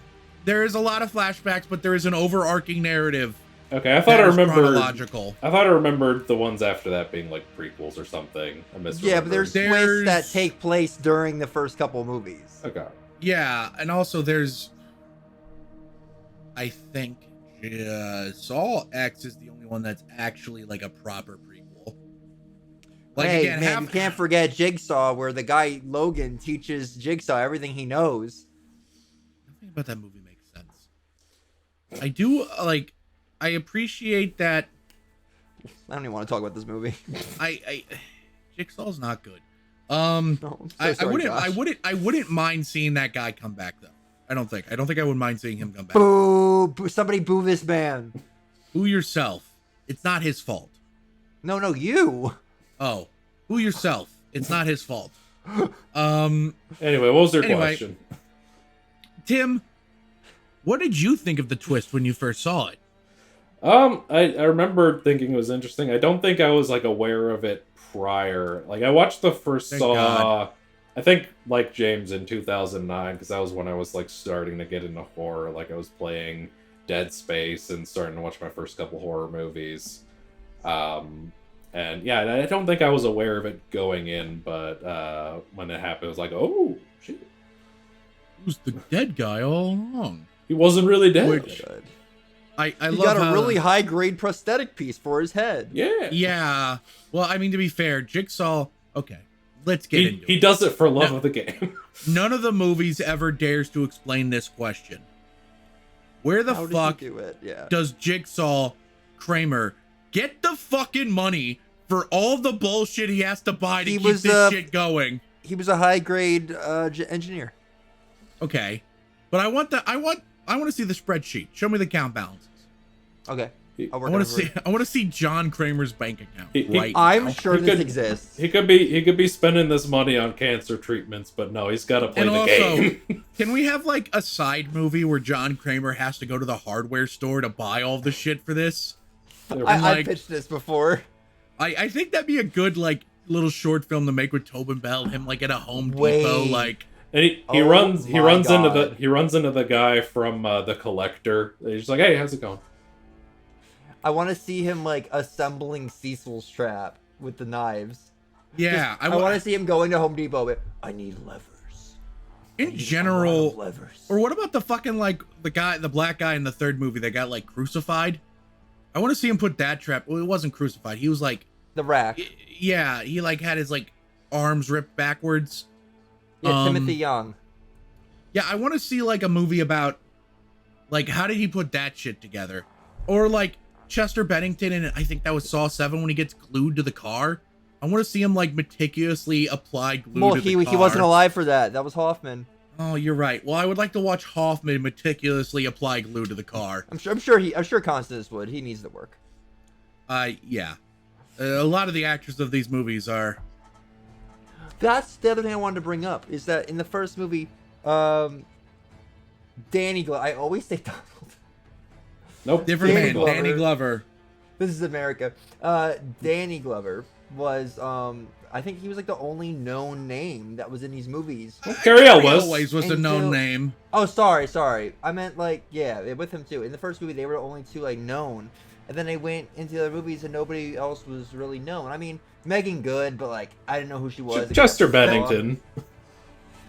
[SPEAKER 3] There is a lot of flashbacks, but there is an overarching narrative.
[SPEAKER 4] Okay, I thought I remembered.
[SPEAKER 3] Chronological.
[SPEAKER 4] I thought I remembered the ones after that being like prequels or something. I misremembered.
[SPEAKER 6] Yeah, but there's twists that take place during the first couple of movies.
[SPEAKER 4] Okay.
[SPEAKER 3] Yeah, and also there's, I think, Saw X is the only one that's actually like a proper prequel. Like,
[SPEAKER 6] hey,
[SPEAKER 3] again,
[SPEAKER 6] man, you can't forget Jigsaw, where the guy Logan teaches Jigsaw everything he knows.
[SPEAKER 3] Nothing about that movie makes sense. I do I appreciate that.
[SPEAKER 6] I don't even want to talk about this movie.
[SPEAKER 3] Jigsaw's not good.
[SPEAKER 6] No, I'm so sorry,
[SPEAKER 3] I wouldn't mind seeing that guy come back though. I don't think I would mind seeing him come back.
[SPEAKER 6] Boo! Somebody boo this man.
[SPEAKER 3] Boo yourself. It's not his fault.
[SPEAKER 6] No, you.
[SPEAKER 3] Oh, boo yourself. It's not his fault.
[SPEAKER 4] Anyway, what was their question?
[SPEAKER 3] Tim, what did you think of the twist when you first saw it?
[SPEAKER 4] I remember thinking it was interesting. I don't think I was like aware of it prior. Like I watched the first
[SPEAKER 3] Thank
[SPEAKER 4] Saw,
[SPEAKER 3] God.
[SPEAKER 4] I think like James in 2009, because that was when I was like starting to get into horror. Like I was playing Dead Space and starting to watch my first couple horror movies. And yeah, I don't think I was aware of it going in, but when it happened, it was like, oh shit,
[SPEAKER 3] He was the dead guy all along.
[SPEAKER 4] he wasn't really dead.
[SPEAKER 3] Which- I
[SPEAKER 6] He
[SPEAKER 3] love
[SPEAKER 6] got a
[SPEAKER 3] how-
[SPEAKER 6] really high grade prosthetic piece for his head.
[SPEAKER 4] Yeah.
[SPEAKER 3] Yeah. Well, I mean, to be fair, Jigsaw. Okay, let's get into it.
[SPEAKER 4] He does it for love of the game.
[SPEAKER 3] None of the movies ever dares to explain this question. Where the
[SPEAKER 6] How
[SPEAKER 3] fuck
[SPEAKER 6] did he do it? Yeah.
[SPEAKER 3] does Jigsaw Kramer get the fucking money for all the bullshit he has to buy to keep this shit going?
[SPEAKER 6] He was a high grade engineer.
[SPEAKER 3] Okay, but I want to see the spreadsheet. Show me the account balances.
[SPEAKER 6] Okay.
[SPEAKER 3] I want to see John Kramer's bank account right
[SPEAKER 6] I'm
[SPEAKER 3] now.
[SPEAKER 6] sure this exists.
[SPEAKER 4] He could be spending this money on cancer treatments, but no, he's got to play
[SPEAKER 3] And
[SPEAKER 4] the
[SPEAKER 3] also,
[SPEAKER 4] game.
[SPEAKER 3] can we have like a side movie where John Kramer has to go to the hardware store to buy all the shit for this?
[SPEAKER 6] I pitched this before.
[SPEAKER 3] I think that'd be a good like little short film to make with Tobin Bell, him like at a Home Depot, like.
[SPEAKER 4] And he runs into the guy from The Collector. He's just like, hey, how's it going?
[SPEAKER 6] I want to see him like assembling Cecil's trap with the knives.
[SPEAKER 3] Yeah,
[SPEAKER 6] I want to see him going to Home Depot with, I need levers.
[SPEAKER 3] In general,
[SPEAKER 6] levers.
[SPEAKER 3] or what about the fucking like the black guy in the third movie that got like crucified? I want to see him put that trap. Well, it wasn't crucified. He was like
[SPEAKER 6] the rack.
[SPEAKER 3] Yeah, he like had his like arms ripped backwards.
[SPEAKER 6] Yeah, Timothy Young.
[SPEAKER 3] Yeah, I want to see like a movie about like how did he put that shit together, or like Chester Bennington in I think that was Saw 7 when he gets glued to the car. I want to see him like meticulously apply glue to the car.
[SPEAKER 6] He wasn't alive for that. That was Hoffman.
[SPEAKER 3] Oh, you're right. Well, I would like to watch Hoffman meticulously apply glue to the car.
[SPEAKER 6] I'm sure Constance would. He needs the work.
[SPEAKER 3] Yeah. A lot of the actors of these movies are.
[SPEAKER 6] That's the other thing I wanted to bring up is that in the first movie, Danny Glover. I always say Donald.
[SPEAKER 4] Nope.
[SPEAKER 3] Different
[SPEAKER 6] Danny
[SPEAKER 3] man.
[SPEAKER 6] Glover.
[SPEAKER 3] Danny Glover.
[SPEAKER 6] This is America. Danny Glover was I think he was like the only known name that was in these movies.
[SPEAKER 4] Carrie
[SPEAKER 3] always was a known name.
[SPEAKER 6] Oh, sorry. I meant like with him too. In the first movie, they were only two like known, and then they went into the other movies and nobody else was really known. I mean, Megan Good, but like I didn't know who she was.
[SPEAKER 4] Chester Bennington.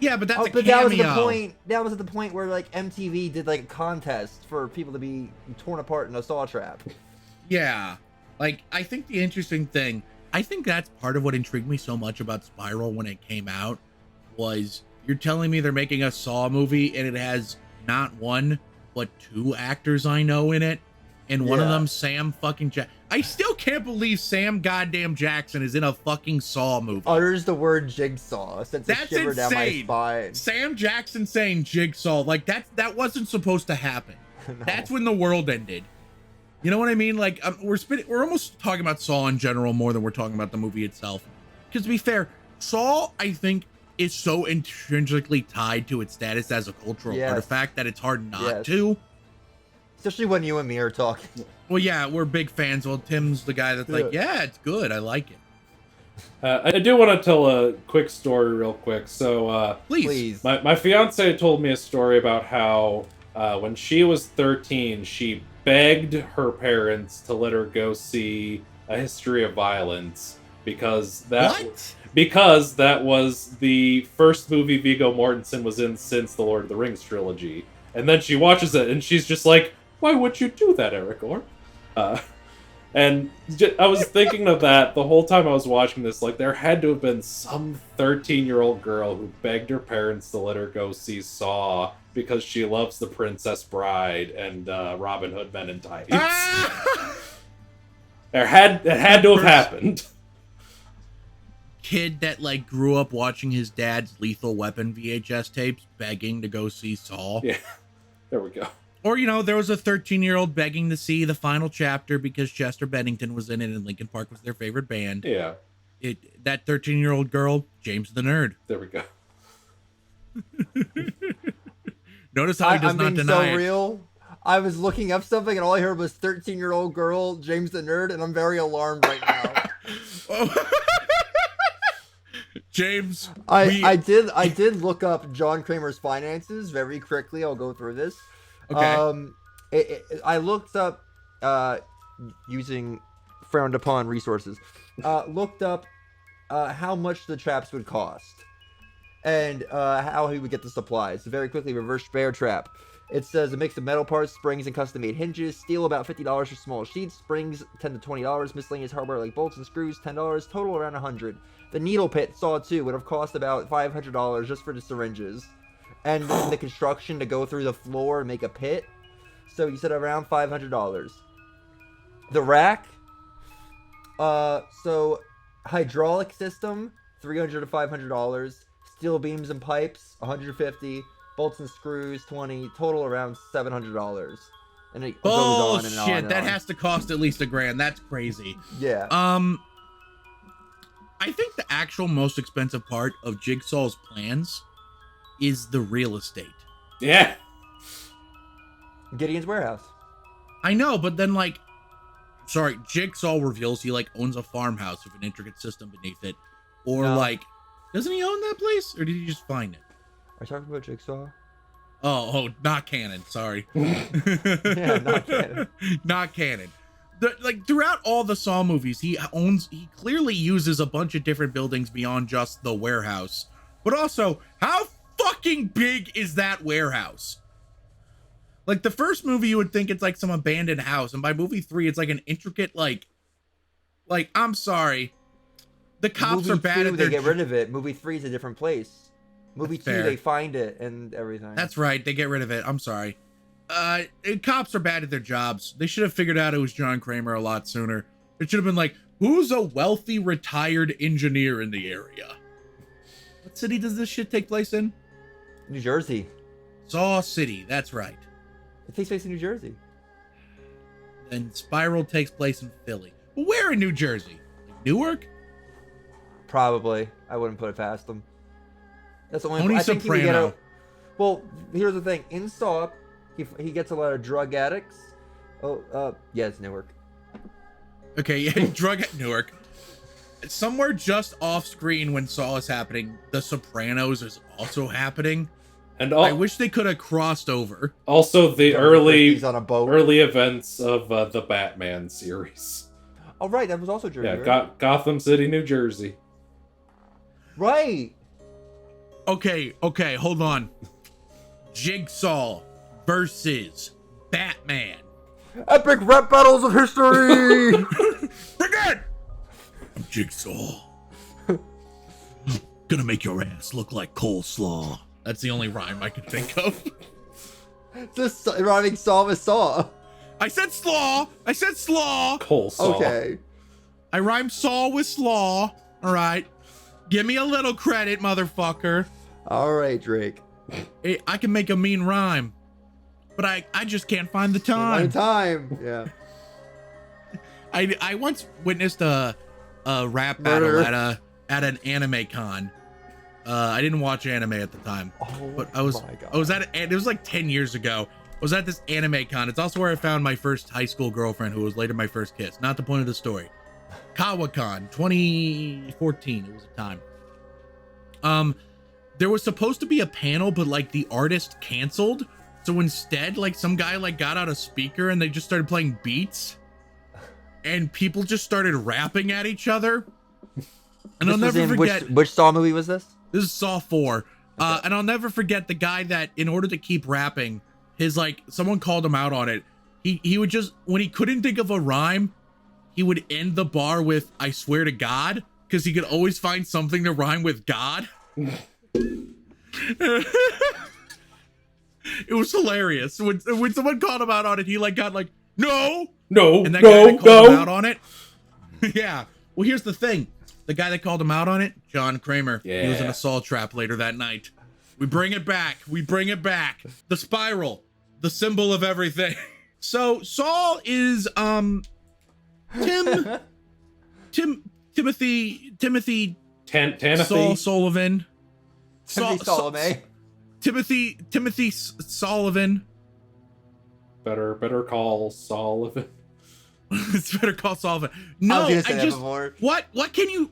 [SPEAKER 3] Yeah, but that's a
[SPEAKER 6] but
[SPEAKER 3] cameo.
[SPEAKER 6] that was the point. That was at the point where like MTV did like a contest for people to be torn apart in a saw trap.
[SPEAKER 3] Yeah, like I think the interesting thing, I think that's part of what intrigued me so much about Spiral when it came out, was you're telling me they're making a Saw movie and it has not one but two actors I know in it. And one of them, Sam fucking I still can't believe Sam goddamn Jackson is in a fucking Saw movie.
[SPEAKER 6] Utters the word jigsaw. Sends a shiver down my spine.
[SPEAKER 3] Sam Jackson saying jigsaw, like that wasn't supposed to happen. No. That's when the world ended. You know what I mean? Like we're almost talking about Saw in general more than we're talking about the movie itself. Because to be fair, Saw, I think, is so intrinsically tied to its status as a cultural artifact that it's hard not to.
[SPEAKER 6] Especially when you and me are talking.
[SPEAKER 3] Well, yeah, we're big fans. Well, Tim's the guy that's like, yeah, it's good. I like it.
[SPEAKER 4] I do want to tell a quick story real quick. So,
[SPEAKER 3] please.
[SPEAKER 4] My fiance told me a story about how when she was 13, she begged her parents to let her go see A History of Violence because that was the first movie Viggo Mortensen was in since the Lord of the Rings trilogy. And then she watches it and she's just like, why would you do that, Aragorn? And I was thinking of that the whole time I was watching this. Like, there had to have been some 13-year-old girl who begged her parents to let her go see Saw because she loves The Princess Bride and Robin Hood Men in Tights. It had to have happened.
[SPEAKER 3] Kid that like grew up watching his dad's Lethal Weapon VHS tapes, begging to go see Saw.
[SPEAKER 4] Yeah, there we go.
[SPEAKER 3] Or, you know, there was a 13-year-old begging to see the final chapter because Chester Bennington was in it and Linkin Park was their favorite band.
[SPEAKER 4] Yeah.
[SPEAKER 3] That 13-year-old girl, James the Nerd.
[SPEAKER 4] There we go.
[SPEAKER 3] Notice how he does not deny it.
[SPEAKER 6] Real. I was looking up something and all I heard was 13-year-old girl, James the Nerd, and I'm very alarmed right now.
[SPEAKER 3] James,
[SPEAKER 6] I did look up John Kramer's finances very quickly. I'll go through this.
[SPEAKER 3] Okay.
[SPEAKER 6] I looked up using frowned upon resources. Looked up how much the traps would cost and how he would get the supplies. So very quickly, reverse bear trap. It says a mix of metal parts, springs, and custom-made hinges. Steel about $50 for small sheets. Springs $10 to $20. Miscellaneous hardware like bolts and screws $10. Total around $100. The needle pit Saw 2 would have cost about $500 just for the syringes, and then the construction to go through the floor and make a pit. So you said around $500. The rack. So hydraulic system $300 to $500. Steel beams and pipes $150. Bolts and screws $20. Total around $700. And it goes on and on.
[SPEAKER 3] Shit, that has to cost at least $1,000. That's crazy.
[SPEAKER 6] Yeah.
[SPEAKER 3] I think the actual most expensive part of Jigsaw's plans is the real estate.
[SPEAKER 4] Yeah.
[SPEAKER 6] Gideon's warehouse.
[SPEAKER 3] I know, but then Jigsaw reveals he like owns a farmhouse with an intricate system beneath it. Or doesn't he own that place? Or did he just find it?
[SPEAKER 6] Are you talking about Jigsaw?
[SPEAKER 3] Oh, not canon. Sorry.
[SPEAKER 6] Yeah, not canon.
[SPEAKER 3] Not canon. Throughout all the Saw movies, he clearly uses a bunch of different buildings beyond just the warehouse. But also, how fucking big is that warehouse? Like, the first movie, you would think it's like some abandoned house. And by movie 3, it's like an intricate, I'm sorry. The cops are bad at their...
[SPEAKER 6] They get rid of it. Movie 3 is a different place. Movie 2, they find it and everything.
[SPEAKER 3] That's right. They get rid of it. I'm sorry. Cops are bad at their jobs. They should have figured out it was John Kramer a lot sooner. It should have been like, who's a wealthy retired engineer in the area? What city does this shit take place in?
[SPEAKER 6] New Jersey.
[SPEAKER 3] Saw City, that's right.
[SPEAKER 6] It takes place in New Jersey.
[SPEAKER 3] And Spiral takes place in Philly. Well, where in New Jersey? Like Newark?
[SPEAKER 6] Probably. I wouldn't put it past them. That's the only.
[SPEAKER 3] Tony
[SPEAKER 6] I think
[SPEAKER 3] Soprano.
[SPEAKER 6] Well, here's the thing. In Saw, he gets a lot of drug addicts. Yeah, it's Newark.
[SPEAKER 3] Okay, yeah, drug at Newark. Somewhere just off screen when Saw is happening, The Sopranos is also happening. And I wish they could have crossed over.
[SPEAKER 4] Also, the early
[SPEAKER 6] on a boat.
[SPEAKER 4] Early events of the Batman series.
[SPEAKER 6] Oh, right, that was also Jersey.
[SPEAKER 4] Yeah,
[SPEAKER 6] right?
[SPEAKER 4] Gotham City, New Jersey.
[SPEAKER 6] Right.
[SPEAKER 3] Okay, hold on. Jigsaw versus Batman.
[SPEAKER 6] Epic rap battles of history!
[SPEAKER 3] Forget! I'm Jigsaw. Gonna make your ass look like coleslaw. That's the only rhyme I can think of.
[SPEAKER 6] Just rhyming Saw with Saw.
[SPEAKER 3] I said slaw. I said slaw.
[SPEAKER 4] Coleslaw.
[SPEAKER 6] Okay.
[SPEAKER 3] I rhymed saw with slaw. All right. Give me a little credit, motherfucker.
[SPEAKER 6] All right, Drake.
[SPEAKER 3] I can make a mean rhyme, but I just can't find the time.
[SPEAKER 6] Yeah.
[SPEAKER 3] I once witnessed a rap
[SPEAKER 6] Murder.
[SPEAKER 3] battle at an anime con. I didn't watch anime at the time, but I was at it was like 10 years ago. I was at this anime con. It's also where I found my first high school girlfriend, who was later my first kiss. Not the point of the story. KawaCon 2014. It was a time. There was supposed to be a panel, but like the artist canceled. So instead, like some guy like got out a speaker and they just started playing beats, and people just started rapping at each other. And I'll never forget.
[SPEAKER 6] Which Saw movie was this?
[SPEAKER 3] This is Saw 4. And I'll never forget the guy that, in order to keep rapping, someone called him out on it. He would just, when he couldn't think of a rhyme, he would end the bar with, "I swear to God," because he could always find something to rhyme with God. It was hilarious. When someone called him out on it, he got no, and that guy that called him out on it. Yeah. Well, here's the thing. The guy that called him out on it, John Kramer.
[SPEAKER 4] Yeah.
[SPEAKER 3] He was in a Saw trap later that night. We bring it back. The spiral, the symbol of everything. So Saul is Timothy
[SPEAKER 4] Tanathy.
[SPEAKER 3] Sullivan.
[SPEAKER 6] Salome.
[SPEAKER 3] Timothy Sullivan.
[SPEAKER 4] Better call Sullivan.
[SPEAKER 3] It's Better Call Sullivan. No,
[SPEAKER 6] I was gonna say that before.
[SPEAKER 3] What can you?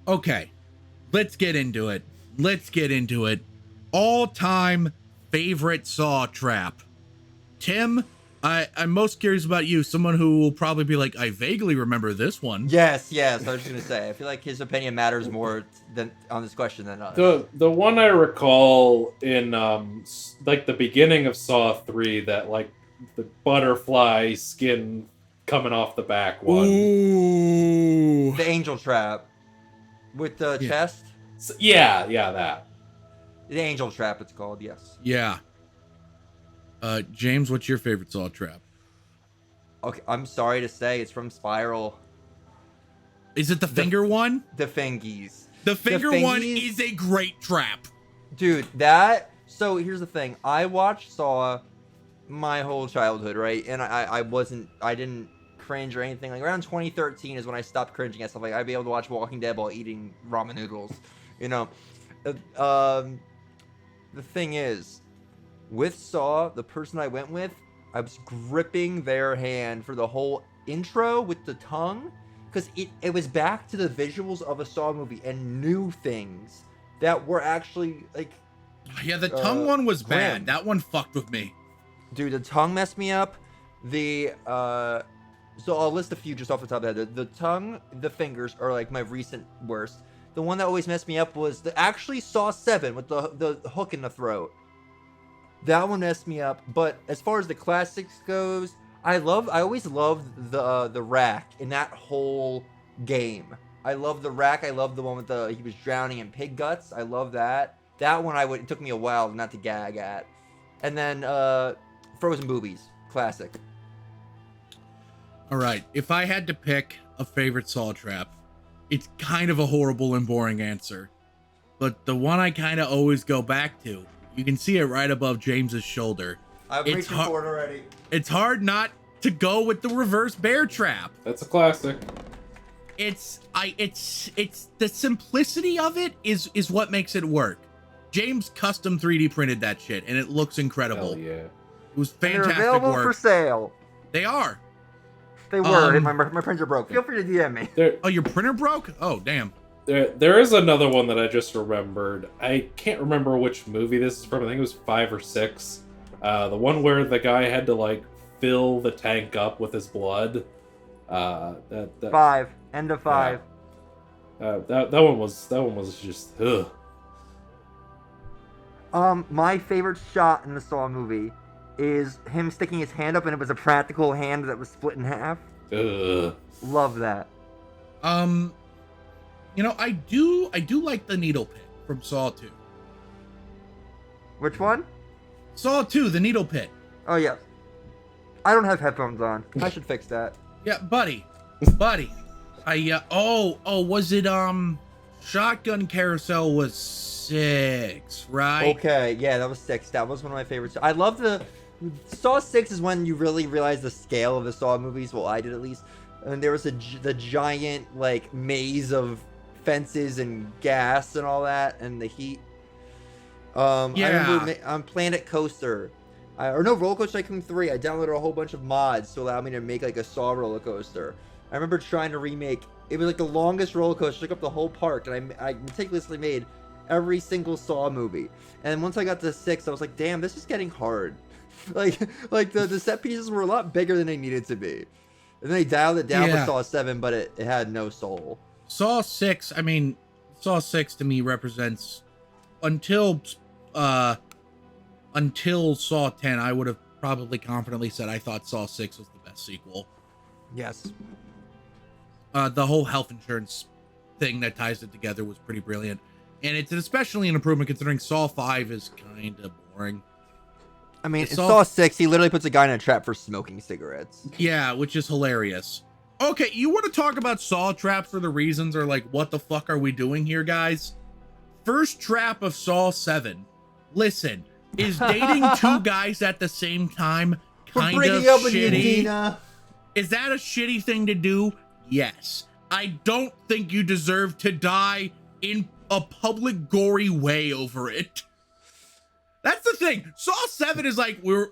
[SPEAKER 3] Okay, let's get into it. All-time favorite Saw trap. Tim, I'm most curious about you. Someone who will probably be like, I vaguely remember this one.
[SPEAKER 6] Yes. I was just gonna say. I feel like his opinion matters more than on this question than us.
[SPEAKER 4] The one I recall in like the beginning of Saw 3, that like the butterfly skin coming off the back one.
[SPEAKER 3] Ooh.
[SPEAKER 6] The angel trap with the chest.
[SPEAKER 4] Yeah, that.
[SPEAKER 6] The angel trap, it's called. Yes.
[SPEAKER 3] Yeah. James, what's your favorite Saw trap?
[SPEAKER 6] Okay, I'm sorry to say, it's from Spiral.
[SPEAKER 3] Is it the finger one?
[SPEAKER 6] The fingies.
[SPEAKER 3] The finger one is a great trap.
[SPEAKER 6] Dude, so here's the thing. I watched Saw my whole childhood, right? And I didn't cringe or anything. Like around 2013 is when I stopped cringing at stuff. Like I'd be able to watch Walking Dead while eating ramen noodles, you know. The thing is, with Saw, the person I went with, I was gripping their hand for the whole intro with the tongue, because it was back to the visuals of a Saw movie and new things that were actually like.
[SPEAKER 3] Yeah, the tongue one was bad.
[SPEAKER 6] grim.
[SPEAKER 3] That one fucked with me.
[SPEAKER 6] Dude, the tongue messed me up. So I'll list a few just off the top of the head. The tongue, the fingers are like my recent worst. The one that always messed me up was actually Saw 7 with the hook in the throat. That one messed me up. But as far as the classics goes, I always loved the rack in that whole game. I love the rack. I love the one with he was drowning in pig guts. I love that. That one it took me a while not to gag at. And then Frozen Boobies, classic.
[SPEAKER 3] All right, if I had to pick a favorite Saw trap, it's kind of a horrible and boring answer, but the one I kind of always go back to, you can see it right above James's shoulder.
[SPEAKER 6] I'm reaching for it already.
[SPEAKER 3] It's hard not to go with the reverse bear trap.
[SPEAKER 4] That's a classic.
[SPEAKER 3] It's the simplicity of it is what makes it work. James custom 3D printed that shit, and it looks incredible.
[SPEAKER 4] Hell yeah.
[SPEAKER 3] It was
[SPEAKER 6] And
[SPEAKER 3] fantastic
[SPEAKER 6] they're available
[SPEAKER 3] work.
[SPEAKER 6] for sale.
[SPEAKER 3] They are.
[SPEAKER 6] They were. My printer broke. Feel free to DM me.
[SPEAKER 3] Oh, your printer broke? Oh, damn.
[SPEAKER 4] There is another one that I just remembered. I can't remember which movie this is from. I think it was 5 or 6. The one where the guy had to like fill the tank up with his blood.
[SPEAKER 6] 5. End of 5.
[SPEAKER 4] That one was just ugh.
[SPEAKER 6] My favorite shot in the Saw movie is him sticking his hand up, and it was a practical hand that was split in half.
[SPEAKER 4] Ugh.
[SPEAKER 6] Love that.
[SPEAKER 3] You know, I do like the needle pit from Saw 2.
[SPEAKER 6] Which one?
[SPEAKER 3] Saw 2, the needle pit.
[SPEAKER 6] Oh yes. I don't have headphones on. I should fix that.
[SPEAKER 3] Yeah, buddy. Was it Shotgun Carousel was 6, right?
[SPEAKER 6] Okay, yeah, that was 6. That was one of my favorites. I love the Saw 6 is when you really realize the scale of the Saw movies. Well, I did at least. And there was the giant like maze of fences and gas and all that, and the heat. I remember on Planet Coaster, Roller Coaster Tycoon 3, I downloaded a whole bunch of mods to allow me to make like a Saw roller coaster. I remember trying to remake. It was like the longest roller coaster, took up the whole park, and I meticulously made every single Saw movie. And once I got to 6, I was like, damn, this is getting hard. like the set pieces were a lot bigger than they needed to be. And then they dialed it down for Saw 7, but it had no soul.
[SPEAKER 3] Saw 6 to me represents until Saw 10, I would have probably confidently said I thought Saw 6 was the best sequel.
[SPEAKER 6] Yes.
[SPEAKER 3] The whole health insurance thing that ties it together was pretty brilliant. And it's especially an improvement considering Saw 5 is kind of boring.
[SPEAKER 6] I mean, in Saw 6, he literally puts a guy in a trap for smoking cigarettes.
[SPEAKER 3] Yeah, which is hilarious. Okay, you want to talk about Saw traps for the reasons, or like, what the fuck are we doing here, guys? First trap of Saw 7. Listen, is dating 2 guys at the same time kind of shitty? Is that a shitty thing to do? Yes. I don't think you deserve to die in a public gory way over it. That's the thing. Saw 7 is like, we're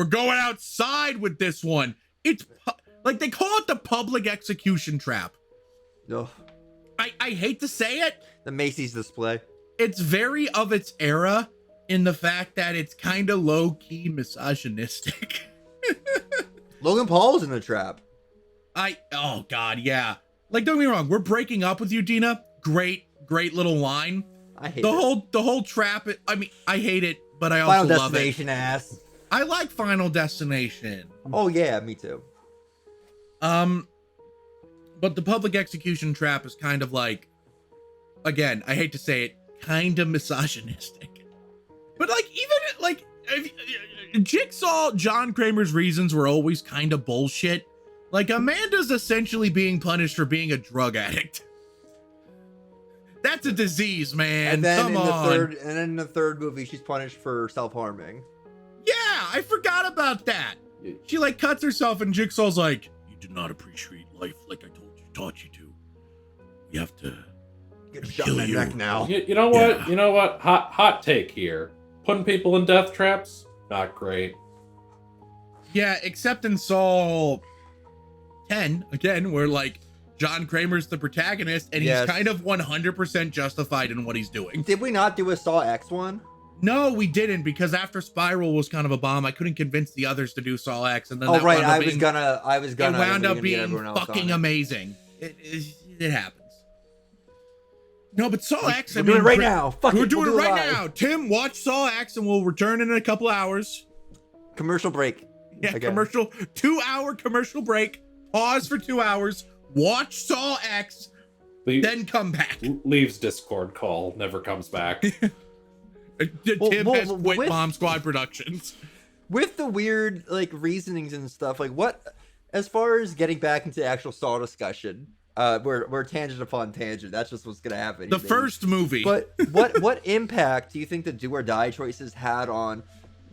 [SPEAKER 3] going outside with this one. It's like, they call it the public execution trap.
[SPEAKER 6] Ugh.
[SPEAKER 3] I hate to say it.
[SPEAKER 6] The Macy's display.
[SPEAKER 3] It's very of its era in the fact that it's kind of low-key misogynistic.
[SPEAKER 6] Logan Paul's in the trap.
[SPEAKER 3] Oh God, yeah. Like, don't get me wrong, we're breaking up with you, Dina. Great little line.
[SPEAKER 6] I hate
[SPEAKER 3] the whole trap. I mean, I hate it, but I also
[SPEAKER 6] Final
[SPEAKER 3] love
[SPEAKER 6] Destination
[SPEAKER 3] it.
[SPEAKER 6] ass.
[SPEAKER 3] I like Final Destination.
[SPEAKER 6] Oh yeah, me too.
[SPEAKER 3] But the public execution trap is kind of like, again, I hate to say it, kind of misogynistic. But like, even like, Jigsaw, John Kramer's reasons were always kind of bullshit. Like, Amanda's essentially being punished for being a drug addict. That's a disease, man.
[SPEAKER 6] And then
[SPEAKER 3] Come
[SPEAKER 6] in the third movie, she's punished for self-harming.
[SPEAKER 3] Yeah, I forgot about that. She like cuts herself, and Jigsaw's like, "You do not appreciate life like I taught you to. You have to
[SPEAKER 6] get shot in the neck now."
[SPEAKER 4] You know what?
[SPEAKER 3] Yeah.
[SPEAKER 4] You know what? Hot take here. Putting people in death traps, not great.
[SPEAKER 3] Yeah, except in Saw 10, again, where like John Kramer's the protagonist, and he's kind of 100% justified in what he's doing.
[SPEAKER 6] Did we not do a Saw X one?
[SPEAKER 3] No, we didn't, because after Spiral was kind of a bomb, I couldn't convince the others to do Saw X, and then
[SPEAKER 6] I was gonna.
[SPEAKER 3] It wound up being fucking amazing. It happens. No, but Saw X.
[SPEAKER 6] We're doing it right now.
[SPEAKER 3] We're doing it right now. Tim, watch Saw X, and we'll return in a couple hours.
[SPEAKER 6] Commercial break.
[SPEAKER 3] Yeah,
[SPEAKER 6] again.
[SPEAKER 3] 2-hour commercial break. Pause for 2 hours. Watch Saw X, then come back.
[SPEAKER 4] Leaves Discord call, never comes back.
[SPEAKER 3] Tim has quit Bomb Squad Productions.
[SPEAKER 6] With the weird like reasonings and stuff, like what, as far as getting back into actual Saw discussion, we're tangent upon tangent. That's just what's gonna happen.
[SPEAKER 3] The first movie.
[SPEAKER 6] But what impact do you think the do or die choices had on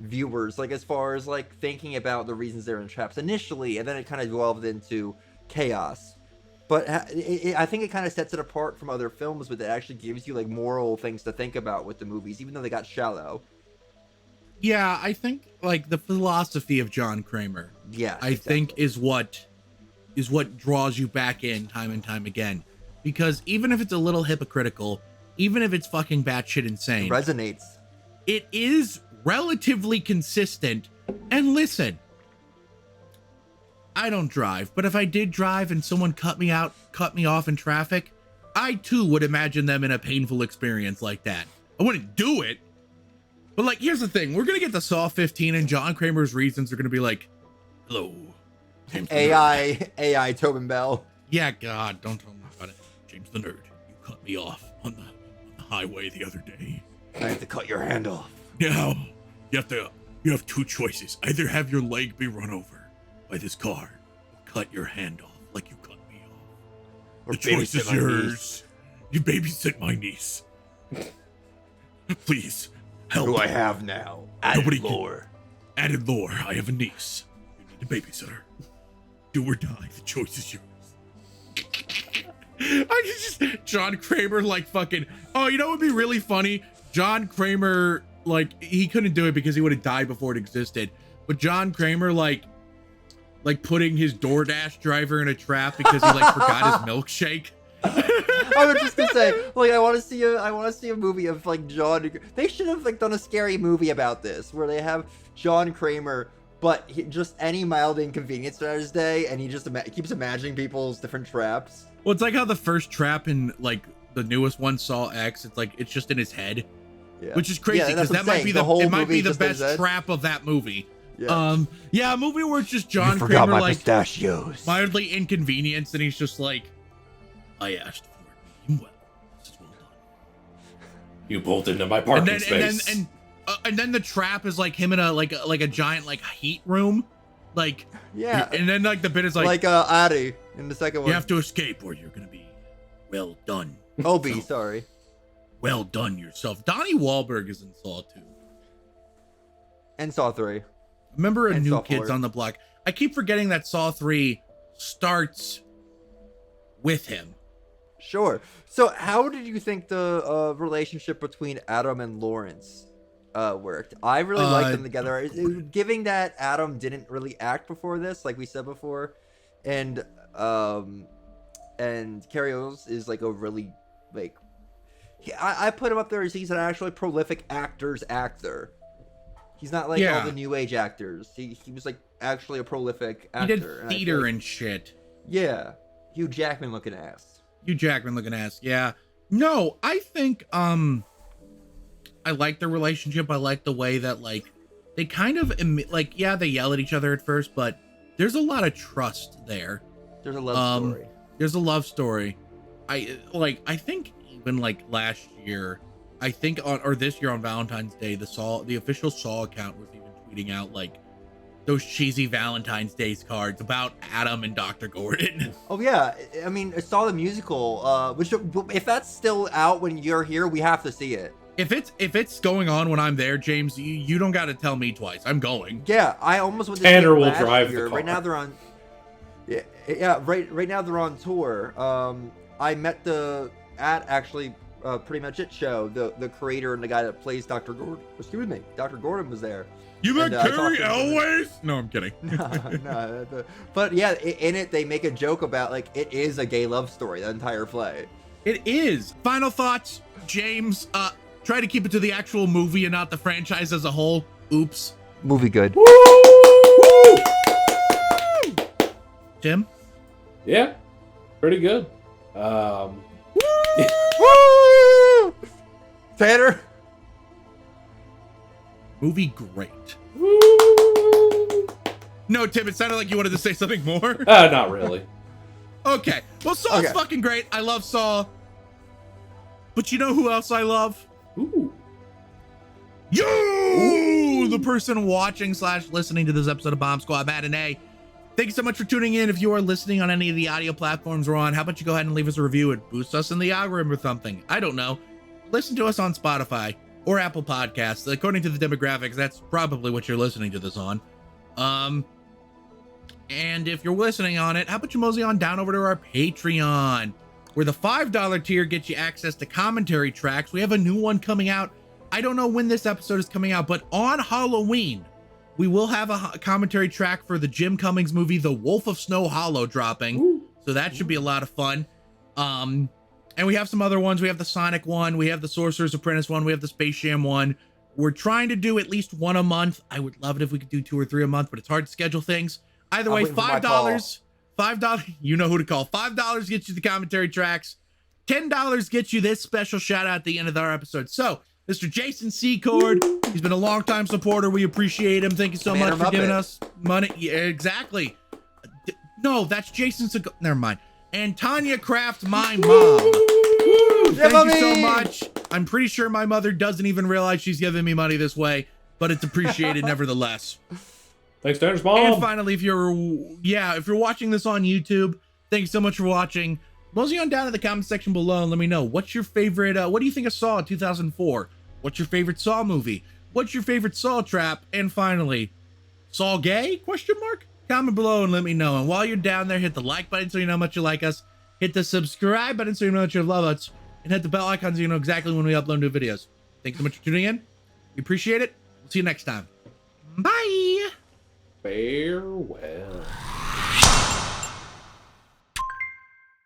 [SPEAKER 6] viewers? Like as far as like thinking about the reasons they're in traps initially, and then it kind of evolved into chaos. But I think it kind of sets it apart from other films, but it actually gives you like moral things to think about with the movies, even though they got shallow.
[SPEAKER 3] Yeah, I think like the philosophy of John Kramer.
[SPEAKER 6] Yeah,
[SPEAKER 3] I think is what draws you back in time and time again, because even if it's a little hypocritical, even if it's fucking batshit insane,
[SPEAKER 6] it resonates.
[SPEAKER 3] It is relatively consistent. And listen, I don't drive, but if I did drive and someone cut me off in traffic, I too would imagine them in a painful experience like that. I wouldn't do it. But like, here's the thing. We're going to get to Saw 15 and John Kramer's reasons are going to be like, hello.
[SPEAKER 6] AI Tobin Bell.
[SPEAKER 3] Yeah, God, don't tell me about it. James the Nerd, you cut me off on the highway the other day.
[SPEAKER 6] I have to cut your hand off.
[SPEAKER 3] No, you have You have two choices. Either have your leg be run over by this car, or cut your hand off like you cut me off. The choice is yours. You babysit my niece. Please, help.
[SPEAKER 6] Who I have now.
[SPEAKER 3] Nobody
[SPEAKER 6] lore.
[SPEAKER 3] Added lore. I have a niece. You need to babysit her. Do or die. The choice is yours. John Kramer, like, fucking. Oh, you know what would be really funny? John Kramer, like, he couldn't do it because he would have died before it existed. But John Kramer, like putting his DoorDash driver in a trap because he like forgot his milkshake.
[SPEAKER 6] I was just gonna say, like, I want to see a movie of like John. They should have like done a scary movie about this, where they have John Kramer, but just any mild inconvenience on his day, and he just keeps imagining people's different traps.
[SPEAKER 3] Well, it's like how the first trap in like the newest one, Saw X, it's just in his head, which is crazy because that might be the best trap of that movie. Yeah. A movie where it's just John Kramer like
[SPEAKER 6] pistachios.
[SPEAKER 3] Mildly inconvenienced, and he's just like, I asked for it. Well, this is well done.
[SPEAKER 4] You bolted into my parking space.
[SPEAKER 3] And then the trap is like him in a giant like heat room, like and then like the bit is like
[SPEAKER 6] Addy in the second one.
[SPEAKER 3] You have to escape or you're gonna be well done.
[SPEAKER 6] Obi, sorry.
[SPEAKER 3] Well done yourself. Donnie Wahlberg is in Saw 2.
[SPEAKER 6] And Saw 3.
[SPEAKER 3] Remember
[SPEAKER 6] and
[SPEAKER 3] New
[SPEAKER 6] Saw
[SPEAKER 3] Kids
[SPEAKER 6] 4.
[SPEAKER 3] on the Block? I keep forgetting that Saw 3 starts with him.
[SPEAKER 6] Sure. So how did you think the relationship between Adam and Lawrence worked? I really liked them together. Giving that Adam didn't really act before this, like we said before, and Carrie Owens is like a really like I put him up there as he's an actually prolific actor. He's not like all the new age actors. He was like actually a prolific actor.
[SPEAKER 3] He did theater and shit.
[SPEAKER 6] Yeah. Hugh Jackman looking ass.
[SPEAKER 3] Yeah. No, I think I like their relationship. I like the way that like they kind of like they yell at each other at first, but there's a lot of trust there.
[SPEAKER 6] There's a love story.
[SPEAKER 3] There's a love story. I think even like last year, I think or this year on Valentine's Day, the official Saw account was even tweeting out like those cheesy Valentine's Day cards about Adam and Dr. Gordon.
[SPEAKER 6] Oh yeah, I mean, I saw the musical. Which if that's still out when you're here, we have to see it.
[SPEAKER 3] If it's going on when I'm there, James, you don't got to tell me twice. I'm going.
[SPEAKER 6] Yeah, I almost went to
[SPEAKER 4] Tanner will
[SPEAKER 6] last
[SPEAKER 4] drive
[SPEAKER 6] year.
[SPEAKER 4] the car.
[SPEAKER 6] Right now they're on. Yeah. Right now they're on tour. I met actually Pretty Much It show. The creator and the guy that plays Dr. Gordon. Excuse me, Dr. Gordon was there.
[SPEAKER 3] You met Carrie Elways? No, I'm kidding.
[SPEAKER 6] No. But yeah, in it they make a joke about like it is a gay love story. The entire play.
[SPEAKER 3] It is. Final thoughts, James. Try to keep it to the actual movie and not the franchise as a whole. Oops.
[SPEAKER 6] Movie good.
[SPEAKER 3] Woo! Tim?
[SPEAKER 4] Yeah, pretty good.
[SPEAKER 6] Woo! Tanner?
[SPEAKER 3] Movie great.
[SPEAKER 4] Woo!
[SPEAKER 3] No, Tim, it sounded like you wanted to say something more.
[SPEAKER 4] Not really.
[SPEAKER 3] Okay. Well, Saw's fucking great. I love Saw. But you know who else I love?
[SPEAKER 4] Ooh.
[SPEAKER 3] You! The person watching / listening to this episode of Bomb Squad Matinee. Thank you so much for tuning in. If you are listening on any of the audio platforms we're on, how about you go ahead and leave us a review? It boosts us in the algorithm or something. I don't know. Listen to us on Spotify or Apple Podcasts. According to the demographics, that's probably what you're listening to this on. And if you're listening on it, how about you mosey on down over to our Patreon, where the $5 tier gets you access to commentary tracks. We have a new one coming out. I don't know when this episode is coming out, but on Halloween, we will have a commentary track for the Jim Cummings movie, The Wolf of Snow Hollow, dropping. Ooh. So that should be a lot of fun. And we have some other ones. We have the Sonic one. We have the Sorcerer's Apprentice one. We have the Space Jam one. We're trying to do at least one a month. I would love it if we could do 2 or 3 a month, but it's hard to schedule things. Either way, $5. $5, you know who to call. $5 gets you the commentary tracks. $10 gets you this special shout out at the end of our episode. So, Mr. Jason Secord, he's been a longtime supporter. We appreciate him. Thank you so much for giving us money. Yeah, exactly. No, that's Jason Secord. Never mind. And Tanya Kraft, my mom. Thank you so much. I'm pretty sure my mother doesn't even realize she's giving me money this way. but it's appreciated nevertheless.
[SPEAKER 4] Thanks, Tanner's mom.
[SPEAKER 3] And finally, if you're watching this on YouTube, thanks so much for watching. Mosey on down to the comment section below and let me know what's your favorite. What do you think of Saw 2004? What's your favorite Saw movie? What's your favorite Saw trap? And finally, Saw gay? Question mark? Comment below and let me know. And while you're down there, hit the like button so you know how much you like us. Hit the subscribe button so you know how much you love us. And hit the bell icon so you know exactly when we upload new videos. Thanks so much for tuning in. We appreciate it. We'll see you next time. Bye.
[SPEAKER 4] Farewell.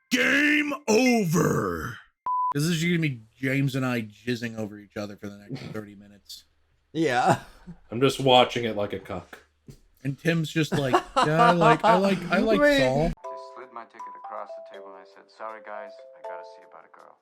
[SPEAKER 3] Game over. This is gonna be James and I jizzing over each other for the next 30 minutes.
[SPEAKER 6] Yeah.
[SPEAKER 4] I'm just watching it like a cuck.
[SPEAKER 3] And Tim's just like, yeah, I like
[SPEAKER 6] Wait.
[SPEAKER 3] Saul.
[SPEAKER 7] I slid my ticket across the table and I said, sorry guys, I gotta see about a girl.